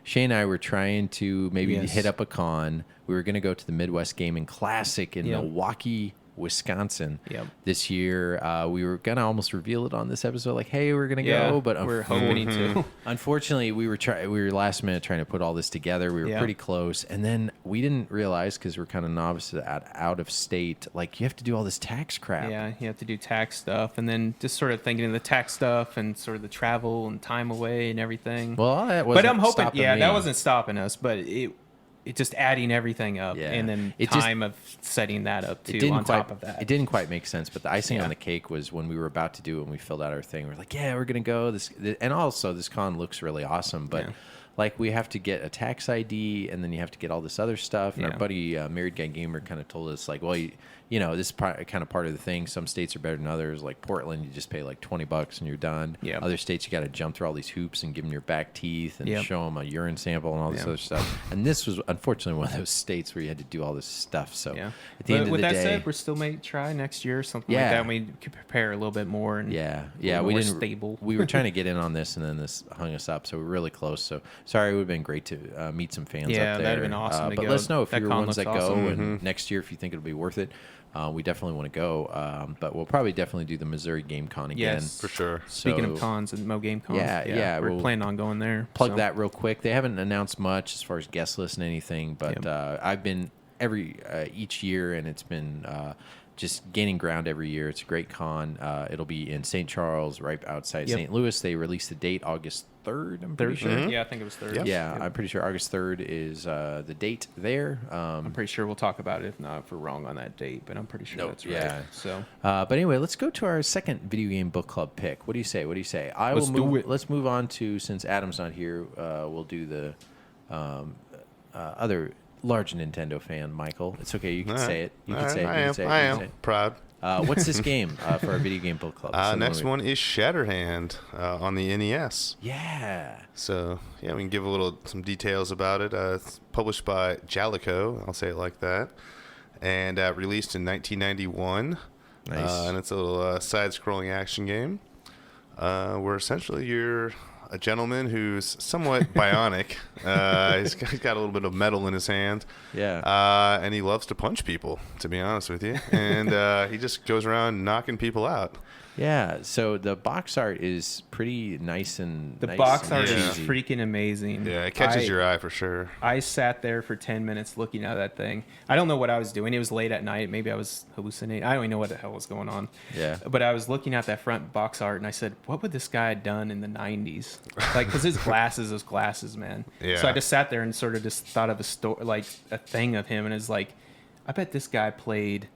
Shane and I were trying to maybe Yes. hit up a con. We were gonna go to the Midwest Gaming Classic in Yeah. Milwaukee, Wisconsin. Yep. This year, we were gonna almost reveal it on this episode, like, hey, we're gonna Yeah, go, but we're hoping to. unfortunately, we were last minute trying to put all this together. We were Yeah. pretty close, and then we didn't realize, because we're kind of novices out of state, like you have to do all this tax crap. Yeah, you have to do tax stuff, and then just sort of thinking of the tax stuff and sort of the travel and time away and everything. Well, that but wasn't I'm hoping, stopping yeah, me. that wasn't stopping us, but it just adding everything up, Yeah. and then It just- time of setting that up too. It didn't on quite, top of that, It didn't quite make sense, but the icing Yeah. on the cake was when we were about to do it and we filled out our thing. We're like, yeah, we're gonna go. And also this con looks really awesome, but Yeah. like we have to get a tax ID and then you have to get all this other stuff. And Yeah. our buddy Married Guy Gamer kind of told us like, well, you know, this is kind of part of the thing. Some states are better than others. Like Portland, you just pay like $20 and you're done. Yeah. Other states, you got to jump through all these hoops and give them your back teeth and Yep. show them a urine sample and all this Yeah. other stuff. And this was unfortunately one of those states where you had to do all this stuff. So Yeah. at the end of with the that day, said, we're still may try next year or something Yeah. like that. And we could prepare a little bit more. And yeah, a little we more didn't. stable. We were trying to get in on this, and then this hung us up. So we're really close. So sorry, it would have been great to meet some fans Yeah, up there. that'd have been awesome to but go. let us know if That you're con ones that looks go, awesome. and next year if you think it'll be worth it. We definitely want to go, but we'll probably definitely do the Missouri Game Con again. Yes. For sure. Speaking So- of cons and Mo Game Cons, Yeah, we're we'll planning on going there. Plug so. that real quick. They haven't announced much as far as guest list and anything, but I've been each year, and it's been just gaining ground every year. It's a great con. It'll be in St. Charles, right outside Yep. St. Louis. They released the date August 3rd, I'm pretty sure. Yeah, I think it was third. Yeah, I'm pretty sure August 3rd is the date there. I'm pretty sure we'll talk about it if not if we're wrong on that date, but I'm pretty sure Nope, that's right. yeah. So But anyway, let's go to our second video game book club pick. What do you say? Let's do it. Let's move on to, since Adam's not here, we'll do the other large Nintendo fan, Michael. It's okay. You can say it. You can say it. I You can say it. am. I You can am say it. proud. What's this game for our video game book club? So Next let me- one is Shatterhand on the NES. Yeah. So yeah, we can give some details about it. It's published by Jalico. I'll say it like that, and released in 1991. Nice. And it's a little side-scrolling action game where essentially you're a gentleman who's somewhat bionic. He's got a little bit of metal in his hand. Yeah. And he loves to punch people, to be honest with you. And he just goes around knocking people out. Yeah. So the box art is pretty nice and the nice box and art is cheesy. freaking amazing. Yeah, it catches your eye for sure. I sat there for 10 minutes looking at that thing. I don't know what I was doing. It was late at night. Maybe I was hallucinating. I don't even know what the hell was going on. Yeah. But I was looking at that front box art and I said, what would this guy have done in the 90s? Like, because his glasses, man. Yeah. So I just sat there and sort of just thought of a thing of him. And it's like, I bet this guy played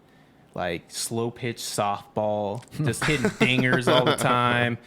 like slow pitch softball, just hitting dingers all the time,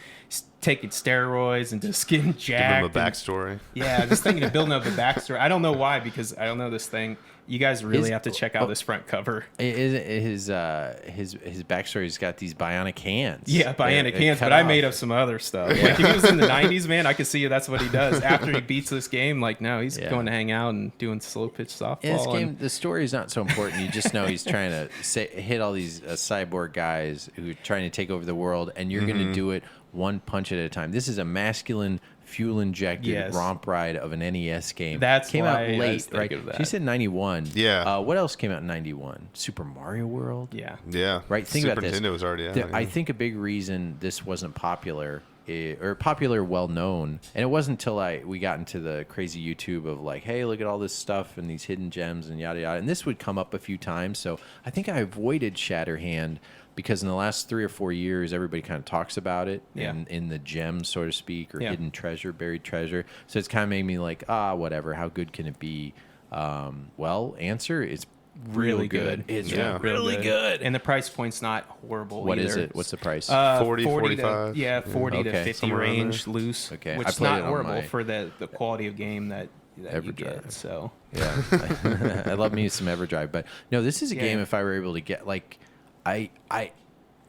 taking steroids and just getting jacked. Give him a and- backstory. yeah, just thinking of building up a backstory. I don't know why, because I don't know this thing. You guys really have to check out this front cover. His backstory's got these bionic hands. Yeah, bionic They're hands, cut but I off. made up some other stuff. Like if he was in the 90s, man, I could see that's what he does. After he beats this game, like no, he's going to hang out and doing slow pitch softball. In this game, and- the story is not so important. You just know he's trying to hit all these cyborg guys who are trying to take over the world, and you're going to do it one punch at a time. This is a masculine, fuel-injected Yes. romp ride of an NES game. That's came why out I was late, thinking right? of that. She said 91. Yeah. What else came out in 91? Super Mario World. yeah. Yeah. Right. Think Super about this. Nintendo was already out. I think a big reason this wasn't popular, well known, and it wasn't until we got into the crazy YouTube of like, hey, look at all this stuff and these hidden gems and yada yada. And this would come up a few times. So I think I avoided Shatterhand because in the last 3 or 4 years, everybody kind of talks about it in the gems, so to speak, or hidden treasure, buried treasure. So it's kind of made me like, whatever. How good can it be? Well, answer is really good. It's really good. And the price point's not horrible. What either. is it? What's the price? 40, 40 to, 45? yeah, 40 Okay. to 50 Somewhere around range loose. Okay. Which I is played not it on horrible my- for the quality of game that you Everdrive. get. So Yeah, I love me some Everdrive, but no, this is a game. Yeah. If I were able to get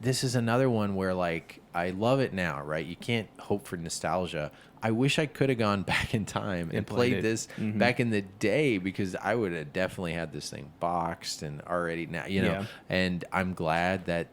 this is another one where like I love it now, right? You can't hope for nostalgia. I wish I could have gone back in time and played it. this back in the day because I would have definitely had this thing boxed and already now, you know. Yeah. And I'm glad that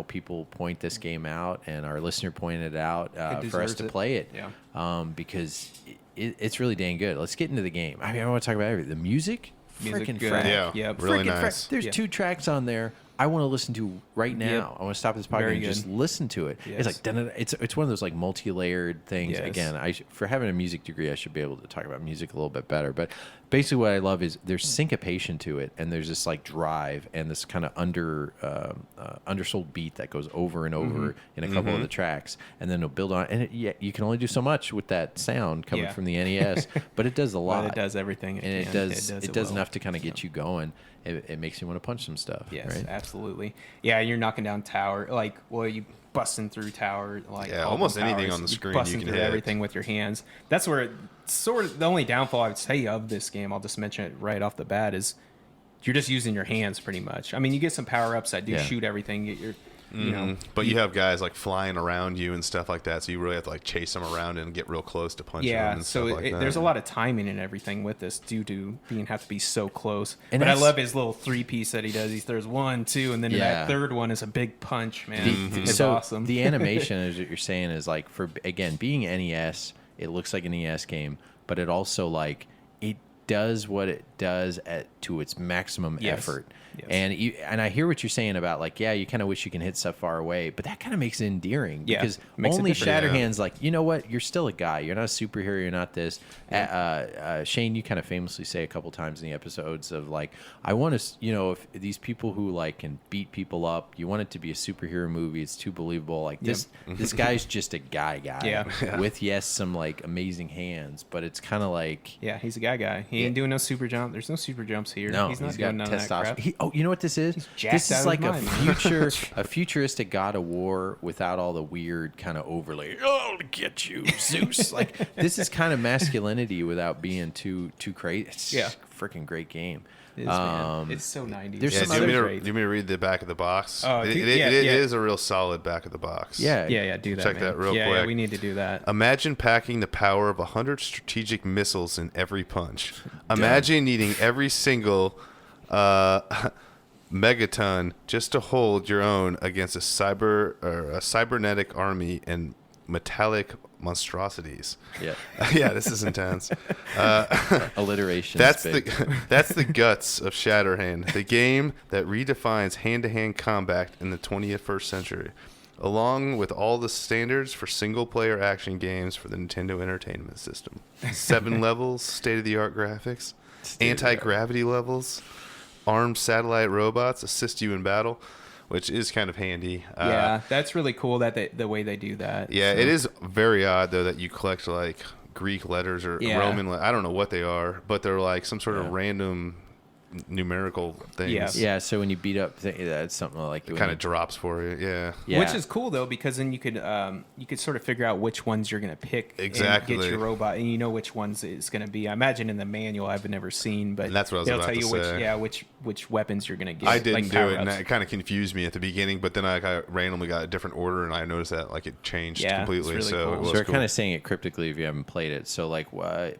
people point this game out and our listener pointed it out for us deserves to it. play it. Yeah. Because it's really dang good. Let's get into the game. I mean, I want to talk about everything. The music, Music freaking good. frack. Yeah. Yep. Really Freaking nice. There's Yeah. 2 tracks on there. I want to listen to right now. Yep. I want to stop this podcast Very and just good. listen to it. Yes. It's like dun-dun-dun. It's one of those like multi-layered things. Yes. Again, for having a music degree, I should be able to talk about music a little bit better. But basically, what I love is there's syncopation to it, and there's this like drive and this kind of undersold beat that goes over and over in a couple of the tracks, and then it'll build on. And you can only do so much with that sound coming from the NES, but it does a lot. But it does everything. And it does enough to kind of get you going. It makes you want to punch some stuff. Yes, right? absolutely. Yeah, you're knocking down tower. Like, well, you busting through tower. Like, Yeah, all almost the anything towers. on the screen busting you can through hit. everything with your hands. That's where sort of the only downfall I would say of this game. I'll just mention it right off the bat is you're just using your hands pretty much. I mean, you get some power ups that do shoot everything. You know, But you have guys like flying around you and stuff like that, so you really have to like chase them around and get real close to punch them. yeah. And So stuff like that. there's a lot of timing and everything with this due to have to be so close. And but I that's- love his little 3-piece that he does. He throws 1, 2, and then Yeah. that third one is a big punch, man. It's so awesome. the animation, as what you're saying, is like again being NES, it looks like an NES game, but it also like it does what it does to its maximum Yes. effort. Yes. And I hear what you're saying about like, yeah, you kind of wish you can hit stuff far away, but that kind of makes it endearing Yeah, because makes it only different. Shatterhand's like, you know what, you're still a guy, you're not a superhero, you're not this. Shane, you kind of famously say a couple times in the episodes of like, I want to, if these people who like can beat people up, you want it to be a superhero movie. It's too believable. Like this guy's just a guy Yeah. with some like amazing hands, but it's kind of like. Yeah, he's a guy. He ain't doing no super jump. There's no super jumps here. No, he's not got doing none of that crap. testosterone. You know what this is? jacked This out is of like his a mind. a futuristic God of War without all the weird kind of overlay. Oh, to get you, Zeus! Like this is kind of masculinity without being too crazy. It's Yeah. a freaking great game. It is, man. It's so 90s. there's Yeah, some do you, other want me to, do you want me to read the back of the box? Oh, it dude, it yeah. is a real solid back of the box. Yeah, do that. Check man. that real Yeah, quick. we need to do that. Imagine packing the power of 100 strategic missiles in every punch. Imagine needing every single megaton just to hold your own against a cybernetic army and metallic monstrosities. Yeah, Yeah, this is intense. alliteration. That's the guts of Shatterhand, the game that redefines hand-to-hand combat in the 21st century, along with all the standards for single-player action games for the Nintendo Entertainment System. 7 levels, state-of-the-art graphics, anti-gravity levels, armed satellite robots assist you in battle, which is kind of handy. Yeah, that's really cool that the way they do that. Yeah, it is very odd though that you collect like Greek letters or Yeah. Roman. I don't know what they are, but they're like some sort of random numerical things. Yeah. Yeah, so when you beat up, that's something like It kind of drops for you. Yeah. Yeah. Which is cool though, because then you could sort of figure out which ones you're gonna pick Exactly. and get your robot, and you know which ones it's gonna be. I imagine in the manual I've never seen, but And that's what I was they'll about tell to you say. which weapons you're gonna get. I didn't like do it, and power-ups. it kind of confused me at the beginning. But then I randomly got a different order, and I noticed that like it changed Yeah, it's completely. really So cool. it was So we're cool. kind of saying it cryptically if you haven't played it. So like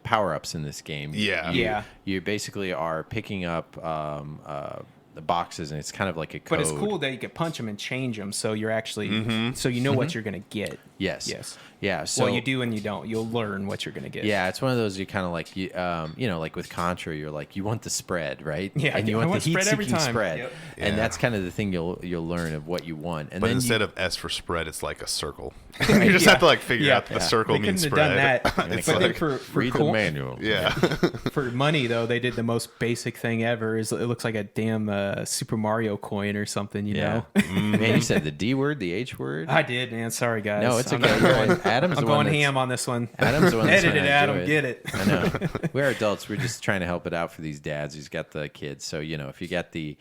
power ups in this game. Yeah. Yeah. You basically are picking up the boxes, and it's kind of like a code. But it's cool that you can punch them and change them, so you're actually so you know what you're gonna get. Yes. Yes. Yeah. So Well, you do and you don't. You'll learn what you're gonna get. Yeah, it's one of those you kind of like like with Contra, you're like you want the spread, right? Yeah, and you I want want the spread every heat-seeking time. spread, Yep. and Yeah. that's kind of the thing you'll learn of what you want. And But then instead of S for spread, it's like a circle. You just Yeah. have to like figure Yeah. out that the Yeah. circle They means couldn't have spread. done that. It's But then like, for read the coin- manual. yeah. For money though, they did the most basic thing ever. Is it looks like a damn Super Mario coin or something, you Yeah, know? man, you said the D word, the H word. I did, man. Sorry, guys. No, it's I'm okay. not- Adam's I'm the one going that's- ham on this one. Adam's the one that's Edit it, trying to Adam. do it. Get it. I know. We're adults. We're just trying to help it out for these dads who's got the kids. So if you got the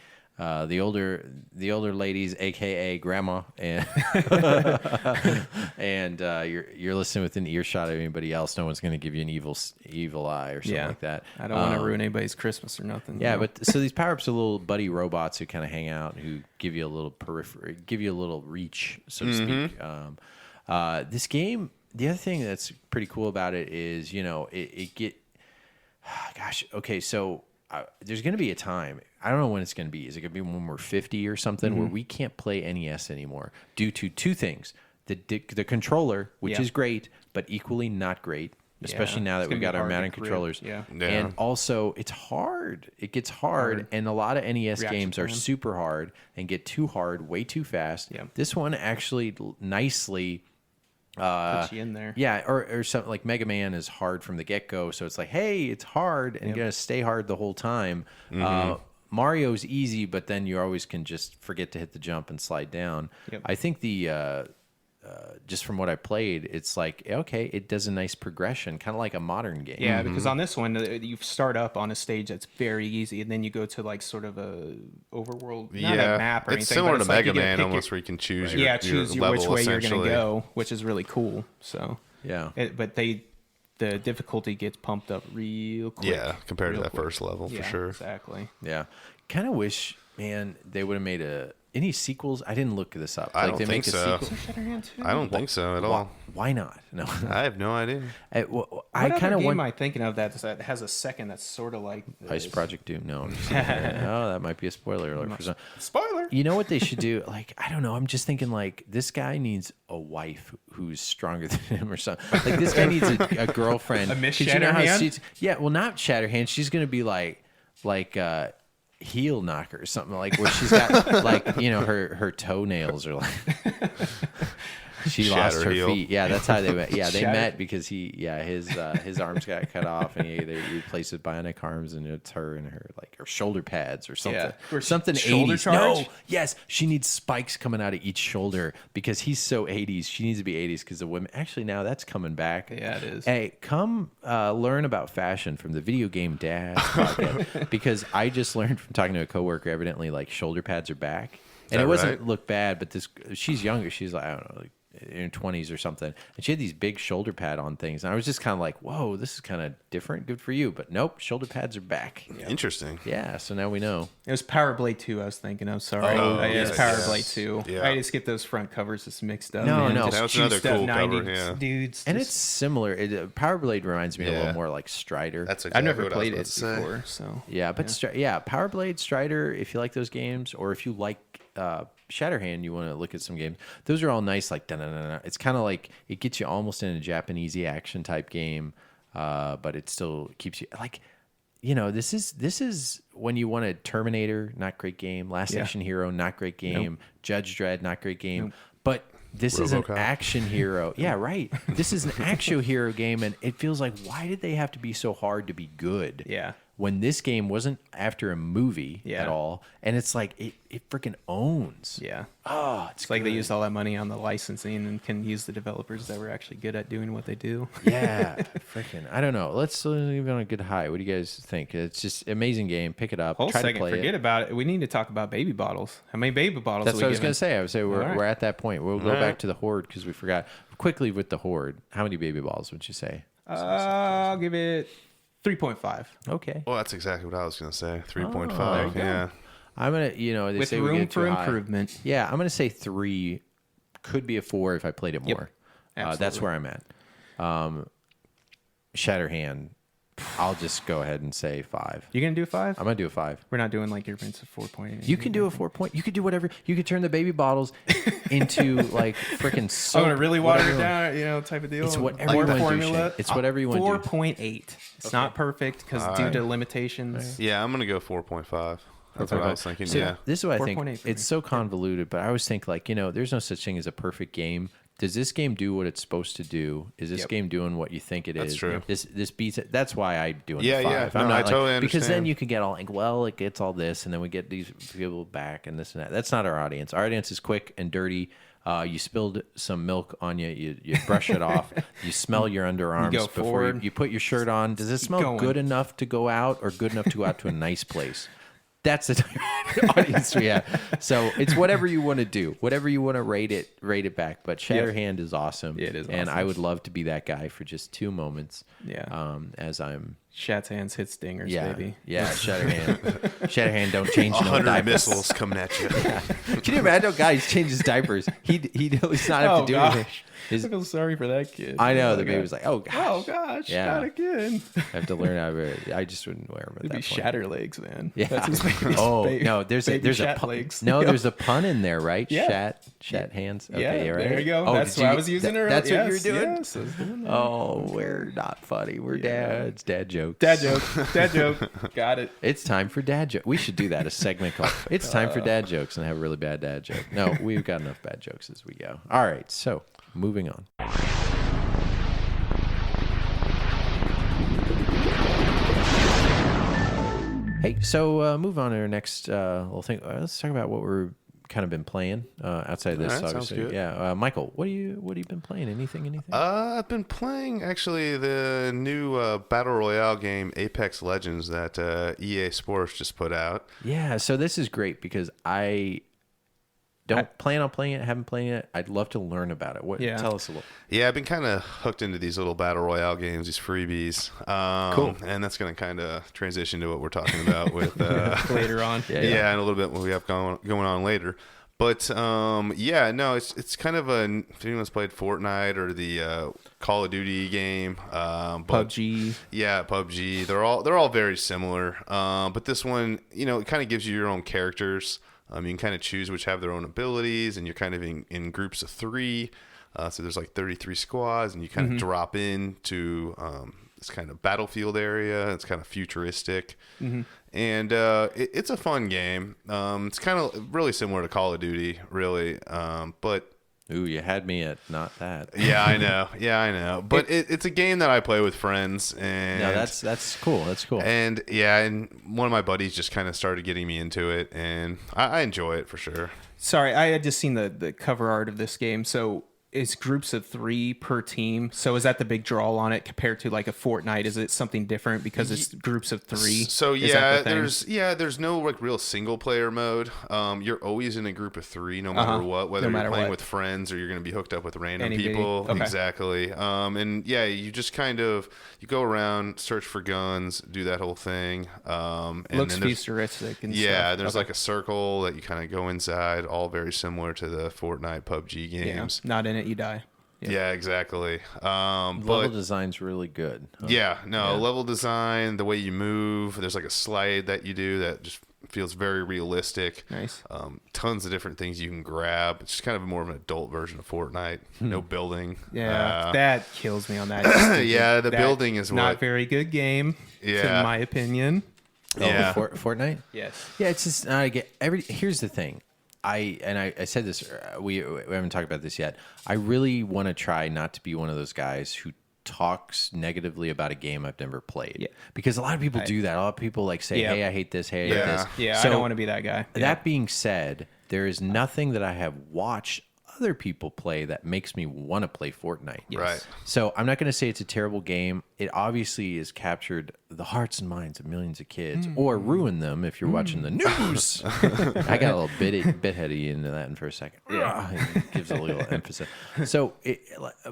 older ladies, aka grandma, and and you're listening with an earshot of anybody else, no one's going to give you an evil eye or something like that. I don't want to ruin anybody's Christmas or nothing. Yeah, you know? but so these power ups are little buddy robots who kind of hang out, who give you a little periphery, give you a little reach, so to speak. This game, the other thing that's pretty cool about it is, gosh, okay, so there's going to be a time, I don't know when it's going to be. Is it going to be when we're 50 or something, where we can't play NES anymore due to two things: the controller, which Yeah. is great, but equally not great. especially now that It's we gonna be got our hard to mounting grip. controllers. Yeah. And also, it's hard. It gets hard, and a lot of NES Reaction games are time. super hard and get too hard way too fast. Yeah. This one actually nicely Put you in there. yeah, or something like Mega Man is hard from the get go, so it's like, hey, it's hard and gonna stay hard the whole time. Mario's easy, but then you always can just forget to hit the jump and slide down. Yep. I think the just from what I played, it's like okay, it does a nice progression, kind of like a modern game. Yeah, because on this one, you start up on a stage that's very easy, and then you go to like sort of a overworld, not a map or it's anything. similar but to it's like Mega you get to Man pick almost, your, where you can choose choose your which level, way you're going essentially. to go, which is really cool. So Yeah. but the difficulty gets pumped up real quick. Yeah, compared to real that quick. first level, for Yeah, sure. Exactly. Yeah. Kind of wish, man, they would have made any sequels. I didn't look this up. I don't they think make a so. sequel. I don't think so at all. Why not? No. I have no idea. I What kind other of game want am I thinking of that has a second that's sort of like Ice this? Project Doom. No. I'm just oh, that might be a spoiler alert for some. Spoiler. You know what they should do? Like, I don't know. I'm just thinking like this guy needs a wife who's stronger than him or something. Like this guy needs a girlfriend. A Miss 'Cause you know how Shatterhand? yeah, well, not Shatterhand. She's gonna be like heel knocker or something, like where she's got like her toenails are like she lost her Shatterheel. feet. Yeah, that's how they met. Yeah, they Shatter- met because his arms got cut off and they replaced with bionic arms, and it's her and her like her shoulder pads or something. Or Something shoulder 80s. charge? No, yes, she needs spikes coming out of each shoulder because he's so 80s. She needs to be 80s because the women. Actually, now that's coming back. Yeah, it is. Hey, come learn about fashion from the Video Game Dad podcast because I just learned from talking to a coworker. Evidently, like shoulder pads are back, and that it wasn't right? look bad. But she's younger. She's like I don't know, like in her 20s or something, and she had these big shoulder pad on things, and I was just kind of like, whoa, this is kind of different. Good for you. But nope, shoulder pads are back. Interesting. Yeah, so now we know. It was Power Blade 2 I was thinking of. Sorry. Oh, It's yes, Power yes. Blade 2. Yeah. I just get those front covers just mixed up. No, man. no. Just That was another juiced up cool cover, 90s yeah. dudes. And just- it's similar. Power Blade reminds me a Yeah. little more like Strider. That's I've exactly never what played I it was about to say. before, so Yeah, but Power Blade, Strider, if you like those games, or if you like Shatterhand, you want to look at some games. Those are all nice, like da-na-na-na. It's kind of like it gets you almost in a Japanese action type game, but it still keeps you like, this is when you want a Terminator, not great game. Last Action Hero, not great game. Judge Dredd, not great game. But this is an RoboCop. action hero. Yeah, right. This is an action hero game, and it feels like why did they have to be so hard to be good? Yeah. When this game wasn't after a movie Yeah. at all, and it's like it freaking owns. yeah. Oh, It's like they used all that money on the licensing and can use the developers that were actually good at doing what they do. yeah, freaking. I don't know. Let's leave it on a good high. What do you guys think? It's just amazing game. Pick it up. Hold a Try to second, play forget it. about it. We need to talk about baby bottles. How many baby bottles? That's are we what I was giving? gonna say. I would say All right. we're at that point. We'll go All back right. to the Horde because we forgot quickly with the Horde. How many baby balls would you say? I'll give it 3.5. Okay. Well, that's exactly what I was going to say. 3.5. there you go. Yeah. I'm gonna. They With say we room get too for high. improvement. Yeah, I'm gonna say 3. Could be a 4 if I played it Yep. more. That's Absolutely. where I'm at. Shatterhand. I'll just go ahead and say 5. You gonna do 5? I'm gonna do a 5. We're not doing like your Prince of 4.8. You can do a 4 point. You could do whatever. You could turn the baby bottles into like freaking soap. I'm gonna really water whatever it you want. down, type of deal. It's whatever More you want to do, formula. Shane. It's whatever you want to do. 4.8. It's not perfect because due to limitations. Yeah, I'm going to go 4.5. That's what I was thinking. So yeah. this is what I 4.8 think. for It's me. so convoluted, but I always think like, there's no such thing as a perfect game. Does this game do what it's supposed to do? Is this Yep. game doing what you think it is? That's true. This beats it. That's why I do it. Yeah, 5. yeah. I'm No, I not totally because then understand. you can get all like, well, it gets all this, and then we get these people back and this and that. That's not our audience. Our audience is quick and dirty. You spilled some milk on you. You brush it off. You smell your underarms go before forward. you put your shirt on. Does it smell going. good enough to go out or good enough to go out to a nice place? That's the audience we have. So it's whatever you want to do, whatever you want to rate it back. But Shatterhand is awesome. Yeah, it is and awesome. I would love to be that guy for just 2 moments. Yeah. As I'm Shatterhand's hit stingers, Yeah, baby. yeah. Shatterhand don't change no 100 diapers. missiles coming at you. Can you imagine? Guys change his diapers. He's not have to do anything. I feel sorry for that kid. I know Oh, the baby God. was like, oh gosh, Oh gosh, Yeah. not again. I have to learn how to. I just wouldn't wear them at It'd be that point. shatter legs, man. Yeah. That's his baby's No, there's baby a shat pun. legs. No, Yep. there's a pun in there, right? Yeah. Shat hands. Yeah, Okay, right. there you go. Oh, That's did what you I was using earlier. That's what you were Yes, doing. yes, I was doing that. Oh, we're not funny. We're dads. Dad jokes. Dad joke. Dad joke. Got it. It's time for dad joke. We should do that. A segment called "It's Time for Dad Jokes" and have a really bad dad joke. No, we've got enough bad jokes as we go. All right, so moving on. Hey, so move on to our next little thing. Let's talk about what we're kind of been playing outside of this. All right, sounds obviously, good. yeah. Michael, what have you been playing? Anything? I've been playing actually the new Battle Royale game Apex Legends that EA Sports just put out. Yeah, so this is great because I don't plan on playing it, haven't played it. I'd love to learn about it. Yeah. Tell us a little. Yeah, I've been kind of hooked into these little Battle Royale games, these freebies. Cool. And that's going to kind of transition to what we're talking about with Later on. yeah, and a little bit what we have going on later. But yeah, no, it's kind of if anyone's played Fortnite or the Call of Duty game, but PUBG. yeah, PUBG, they're all very similar. But this one, it kind of gives you your own characters. You can kind of choose which have their own abilities, and you're kind of in groups of 3. So there's like 33 squads, and you kind of drop into this kind of battlefield area. It's kind of futuristic, and it's a fun game. It's kind of really similar to Call of Duty, really, but. Ooh, you had me at not that. Yeah, I know. But it's a game that I play with friends, and No, that's cool. That's cool. And yeah, and one of my buddies just kind of started getting me into it, and I enjoy it for sure. Sorry, I had just seen the cover art of this game. So it's groups of 3 per team. So is that the big draw on it compared to like a Fortnite? Is it something different because it's groups of 3? So Is that the thing? there's no like real single player mode. You're always in a group of 3, no matter what, whether No you're matter playing what. with friends or you're going to be hooked up with random Anybody. people. Okay. Exactly. And yeah, you just kind of you go around, search for guns, do that whole thing. And Looks then there's- futuristic and yeah, stuff. there's Okay. like a circle that you kind of go inside, all very similar to the Fortnite, PUBG games. Not in it, you die. Yeah, exactly. Level But design's really good. Huh? yeah, no, level design, the way you move, there's like a slide that you do that just feels very realistic. Nice. Tons of different things you can grab. It's just kind of more of an adult version of Fortnite. No building. Yeah, that kills me on that. Yeah, the That building is not what. very good game. Yeah. in my opinion. Yeah. Fortnite. Yes. Yeah, it's just here's the thing. I said this. We haven't talked about this yet. I really want to try not to be one of those guys who talks negatively about a game I've never played. Yeah. Because a lot of people do that. A lot of people like say, Yeah. "Hey, I hate this. Hey, I hate Yeah. this." Yeah, So, I don't want to be that guy. That being said, there is nothing that I have watched other people play that makes me want to play Fortnite. Right. So I'm not going to say it's a terrible game. It obviously has captured the hearts and minds of millions of kids, or ruined them if you're watching the news. I got a little bit heady into that for a second. Yeah, it gives a little emphasis. So,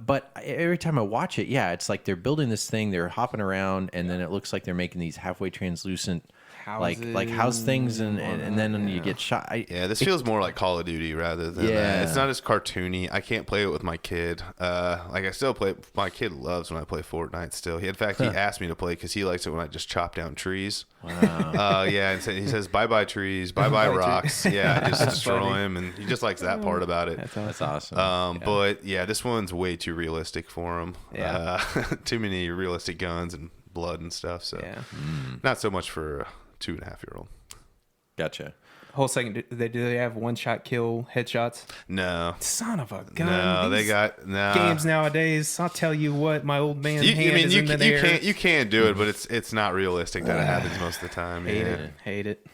but every time I watch it, yeah, it's like they're building this thing, they're hopping around, and then it looks like they're making these halfway translucent. Like house things, and then when you get shot. Yeah, this feels more like Call of Duty rather than that. It's not as cartoony. I can't play it with my kid. Like I still play. My kid loves when I play Fortnite. Still, in fact, he asked me to play because he likes it when I just chop down trees. Wow. Yeah, and he says bye bye trees, bye bye rocks. Yeah, I just destroy him, and he just likes that part about it. That's awesome. But yeah, this one's way too realistic for him. Yeah. Too many realistic guns and blood and stuff. So Yeah. not so much for a 2.5-year-old. Gotcha. Whole second, do they have one-shot kill headshots? No. Son of a gun. No, they These got no games nowadays. I'll tell you what, my old man You, hand I mean, is you, in the you air. can't you can do it, but it's not realistic that it happens most of the time. Hate Yeah. it. Hate it.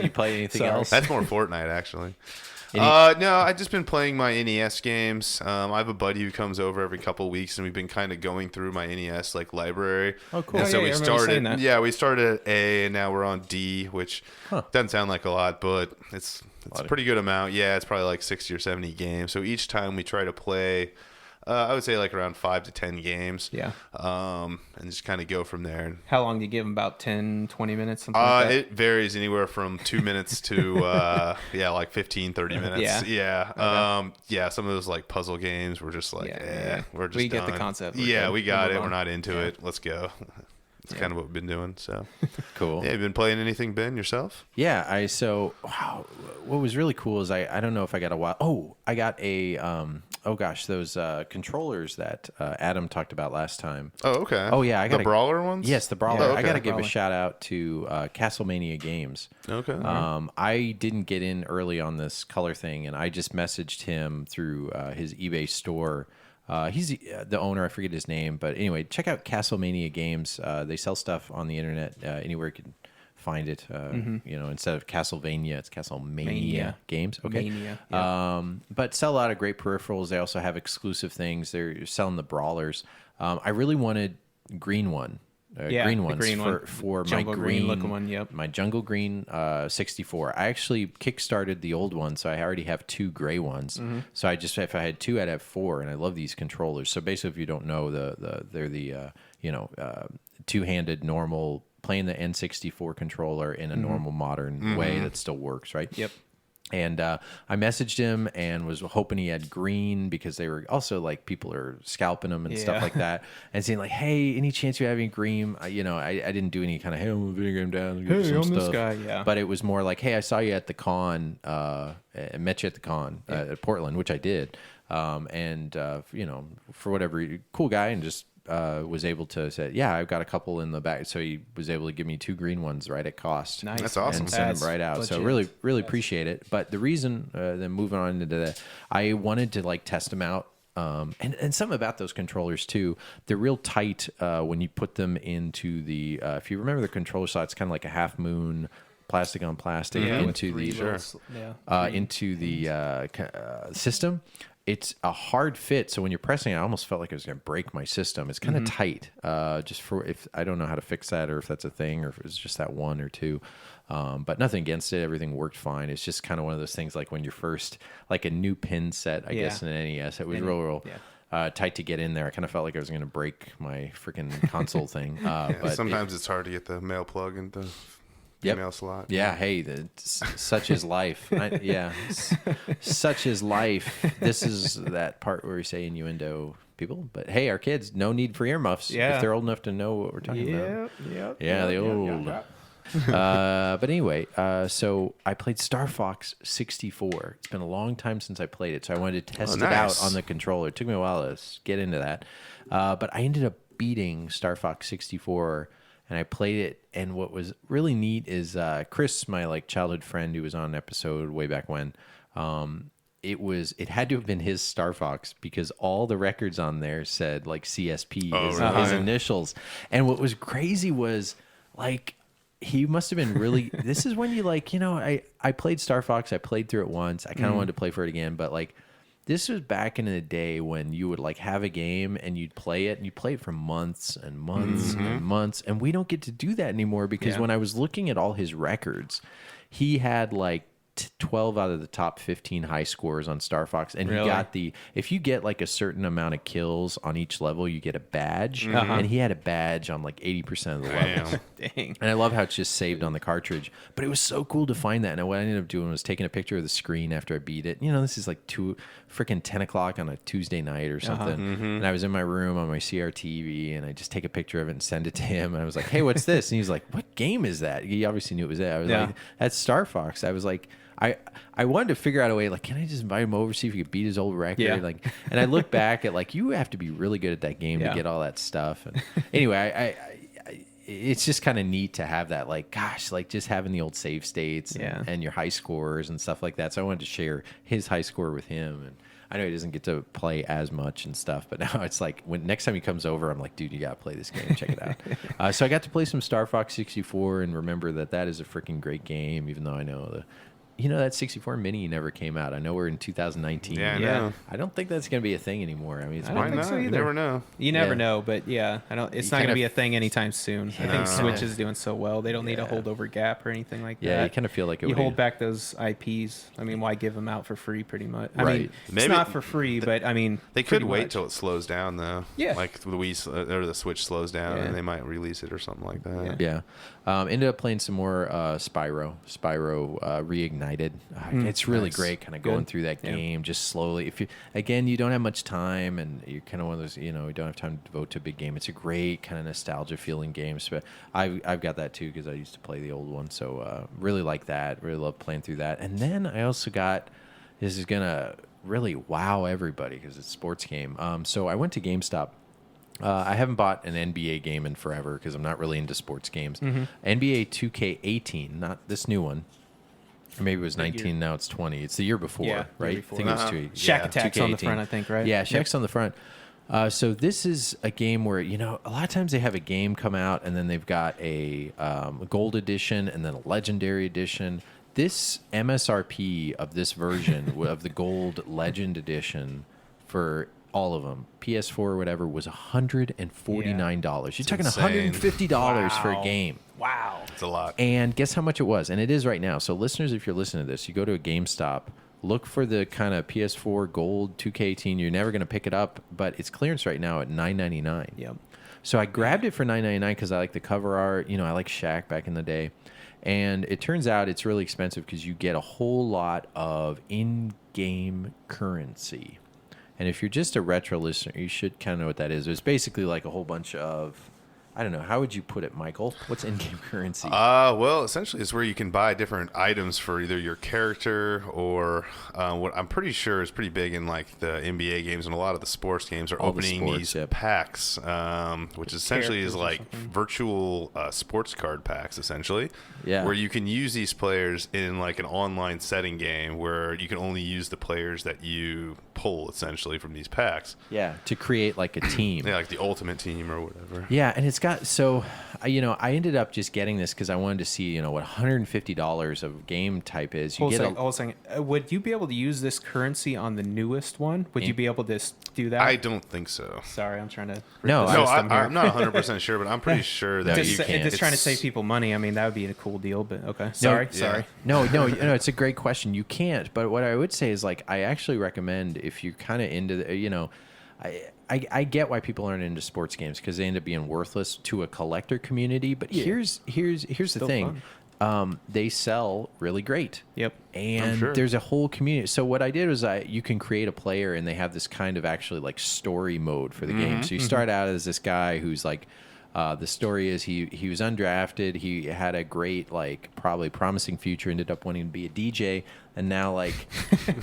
You play anything Sorry. else? That's more Fortnite actually. No, I've just been playing my NES games. I have a buddy who comes over every couple of weeks, and we've been kind of going through my NES like library. Oh, cool. And Oh, so yeah, we I remember saying started. that. Yeah, we started at A, and now we're on D, which doesn't sound like a lot, but it's a pretty good amount. Yeah, it's probably like 60 or 70 games. So each time we try to play I would say like around 5 to 10 games. Yeah. And just kind of go from there. How long do you give them? About 10, 20 minutes? Something like that? It varies anywhere from 2 minutes to like 15, 30 minutes. Yeah. Some of those like puzzle games were just like, we're just we done. get the concept. Yeah, we got it. on. We're not into it. Let's go. It's kind of what we've been doing. So Cool. Yeah, you been playing anything, Ben, yourself? Yeah, wow, what was really cool is I don't know if I got a while. Oh, I got a those controllers that Adam talked about last time. Oh, okay. Oh yeah, I got the brawler ones. Yes, the brawler. Oh, okay. I got to give a Brawler. shout out to Castlemania Games. Okay. I didn't get in early on this color thing, and I just messaged him through his eBay store. He's the owner. I forget his name, but anyway, check out Castlemania Games. They sell stuff on the internet anywhere you can find it. Instead of Castlevania, it's Castlemania Mania. Games. Okay. Mania, yeah. But sell a lot of great peripherals. They also have exclusive things. They're selling the brawlers. I really wanted green one. Green the ones green one. for my Jungle green green looking one, yep. my jungle green 64. I actually kickstarted the old one, so I already have 2 gray ones. Mm-hmm. So I just, if I had 2, I'd have 4, and I love these controllers. So basically, if you don't know, they're the two-handed normal, playing the N64 controller in a normal modern way that still works, right? Yep. And I messaged him and was hoping he had green, because they were also like, people are scalping them and stuff Yeah. like that, and saying like, hey, any chance you have any green? I didn't do any kind of, hey, I'm a video game down. give you Hey, some I'm this stuff. guy, yeah. But it was more like, hey, I saw you at the con, I met you at the con at Portland, which I did. For whatever, cool guy, and just was able to say, yeah, I've got a couple in the back. So he was able to give me 2 green ones right at cost. Nice. That's awesome. And send That's them right out. So legit. really appreciate it. But the reason, then moving on into that, I wanted to like test them out. And something about those controllers too, they're real tight when you put them into the, if you remember the controller slot, it's kind of like a half moon, plastic on plastic into the into the system. It's a hard fit, so when you're pressing it, I almost felt like it was going to break my system. It's kind of tight. Just for, if I don't know how to fix that, or if that's a thing, or if it's just that 1 or 2. But nothing against it. Everything worked fine. It's just kind of one of those things, like when you're first, like a new pin set, I guess, in an NES. It was real tight to get in there. I kind of felt like I was going to break my freaking console thing. But sometimes it's hard to get the male plug in the female slot. Yeah, hey, such is life. Such is life. This is that part where we say innuendo, people. But hey, our kids, no need for earmuffs if they're old enough to know what we're talking about. Yeah, the old. But anyway, so I played Star Fox 64. It's been a long time since I played it, so I wanted to test it out on the controller. It took me a while to get into that. But I ended up beating Star Fox 64, and I played it. And what was really neat is Chris, my like childhood friend who was on an episode way back when, it had to have been his Star Fox, because all the records on there said like CSP, his initials. And what was crazy was like, he must have been really, this is when you like, I played Star Fox, I played through it once, I kind of wanted to play for it again, but like, this was back in the day when you would like have a game and you'd play it, and you'd play it for months and months and months. And we don't get to do that anymore, because when I was looking at all his records, he had like 12 out of the top 15 high scores on Star Fox. And he got if you get like a certain amount of kills on each level, you get a badge. And he had a badge on like 80% of the levels. Dang. And I love how it's just saved on the cartridge. But it was so cool to find that. And what I ended up doing was taking a picture of the screen after I beat it. This is like 10 o'clock on a Tuesday night or something. And I was in my room on my CRTV, and I just take a picture of it and send it to him. And I was like, hey, what's this? And he was like, what game is that? He obviously knew it was it. I was like, that's Star Fox. I was like, I wanted to figure out a way, like, can I just invite him over, see if he could beat his old record? Yeah. Like, and I look back at like, you have to be really good at that game to get all that stuff. And anyway, it's just kind of neat to have that, like, gosh, like just having the old save states and your high scores and stuff like that. So I wanted to share his high score with him. And I know he doesn't get to play as much and stuff, but now it's like, when next time he comes over, I'm like, dude, you got to play this game. Check it out. So I got to play some Star Fox 64 and remember that is a freaking great game, even though I know that 64 Mini never came out. I know we're in 2019. Yeah, I Yeah. know. I don't think that's going to be a thing anymore. I mean, it's I been don't Why think not? so You either. never know. You never Yeah. know, but yeah, I don't. It's You not going kinda to be a thing anytime soon. I think No. Switch is doing so well; they don't need a Yeah. holdover gap or anything like that. Yeah, you kind of feel like it You would hold back those IPs. I mean, why give them out for free? Pretty much. I Right. mean, it's Maybe not for free, but I mean, They could pretty wait much. till it slows down, though. Yeah. Like the Wii or the Switch slows down, Yeah. and they might release it or something like that. Yeah. Ended up playing some more Spyro. Spyro Reignited. It's really nice. great kind of going Good. through that Yeah. game just slowly. If you don't have much time and you're kind of one of those, you don't have time to devote to a big game. It's a great kind of nostalgia feeling game. So I've got that too because I used to play the old one. So really like that. Really love playing through that. And then I also got, this is going to really wow everybody because it's a sports game. So I went to GameStop. I haven't bought an NBA game in forever because I'm not really into sports games. NBA 2K18, not this new one. Or maybe it was 19, now it's 20. It's the year before, Yeah, right? year before. I think it was Shack Yeah, Attack's on the 2K18. front, I think, right? Yeah, Shack's on the front. So this is a game where, a lot of times they have a game come out and then they've got a gold edition and then a legendary edition. This MSRP of this version of the gold legend edition for all of them, PS4 or whatever, was $149. You're talking insane. $150 for a Wow. game. Wow. It's a lot. And guess how much it was? And it is right now. So listeners, if you're listening to this, you go to a GameStop, look for the kind of PS4 gold 2K18. You're never going to pick it up, but it's clearance right now at $9.99. Yep. So I grabbed it for $9.99 because I like the cover art. I like Shaq back in the day. And it turns out it's really expensive because you get a whole lot of in-game currency. And if you're just a retro listener, you should kind of know what that is. It's basically like a whole bunch of, I don't know, how would you put it, Michael? What's in-game currency? Well, essentially, it's where you can buy different items for either your character or what I'm pretty sure is pretty big in like the NBA games and a lot of the sports games are All the opening sports, these yep. packs, which essentially is Characters or like something. virtual sports card packs, essentially. Yeah. Where you can use these players in like an online setting game where you can only use the players that you pull essentially from these packs. Yeah, to create like a team. Yeah, like the ultimate team or whatever. Yeah, and it's got I ended up just getting this because I wanted to see what $150 of game type is. You Hold get a second. Would you be able to use this currency on the newest one? Would you be able to do that? I don't think so. Sorry, I'm trying to. No, No, system here. I'm not 100% sure, but I'm pretty sure that you can't. Just trying to It's- save people money. I mean, that would be a cool deal, but okay. Sorry. No, it's a great question. You can't, but what I would say is I actually recommend if you're kind of into the, I get why people aren't into sports games because they end up being worthless to a collector community. But here's the Still thing. They sell really great. Yep. And sure. there's a whole community. So what I did was you can create a player and they have this kind of actually like story mode for the game. So you start out as this guy who's like, the story is he was undrafted. He had a great, probably promising future, ended up wanting to be a DJ. And now,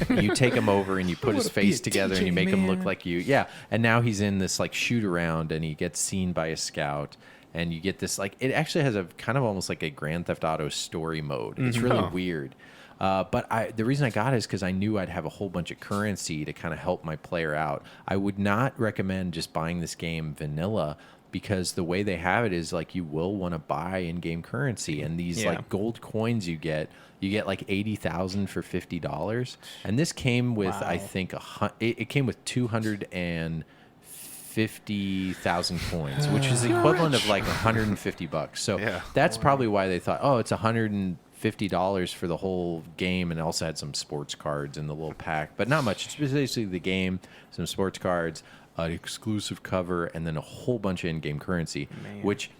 you take him over and you put his face together and you make him look like you. Yeah. And now he's in this, shoot around and he gets seen by a scout. And you get this, it actually has a kind of almost like a Grand Theft Auto story mode. It's really weird. But the reason I got it is because I knew I'd have a whole bunch of currency to kind of help my player out. I would not recommend just buying this game vanilla because the way they have it is you will want to buy in-game currency. And these gold coins you get 80,000 for $50. And this came with, I think, it came with 250,000 coins, which is the equivalent of $150. So that's probably why they thought, it's $150 for the whole game, and it also had some sports cards in the little pack, but not much. It's basically the game, some sports cards, an exclusive cover, and then a whole bunch of in-game currency, which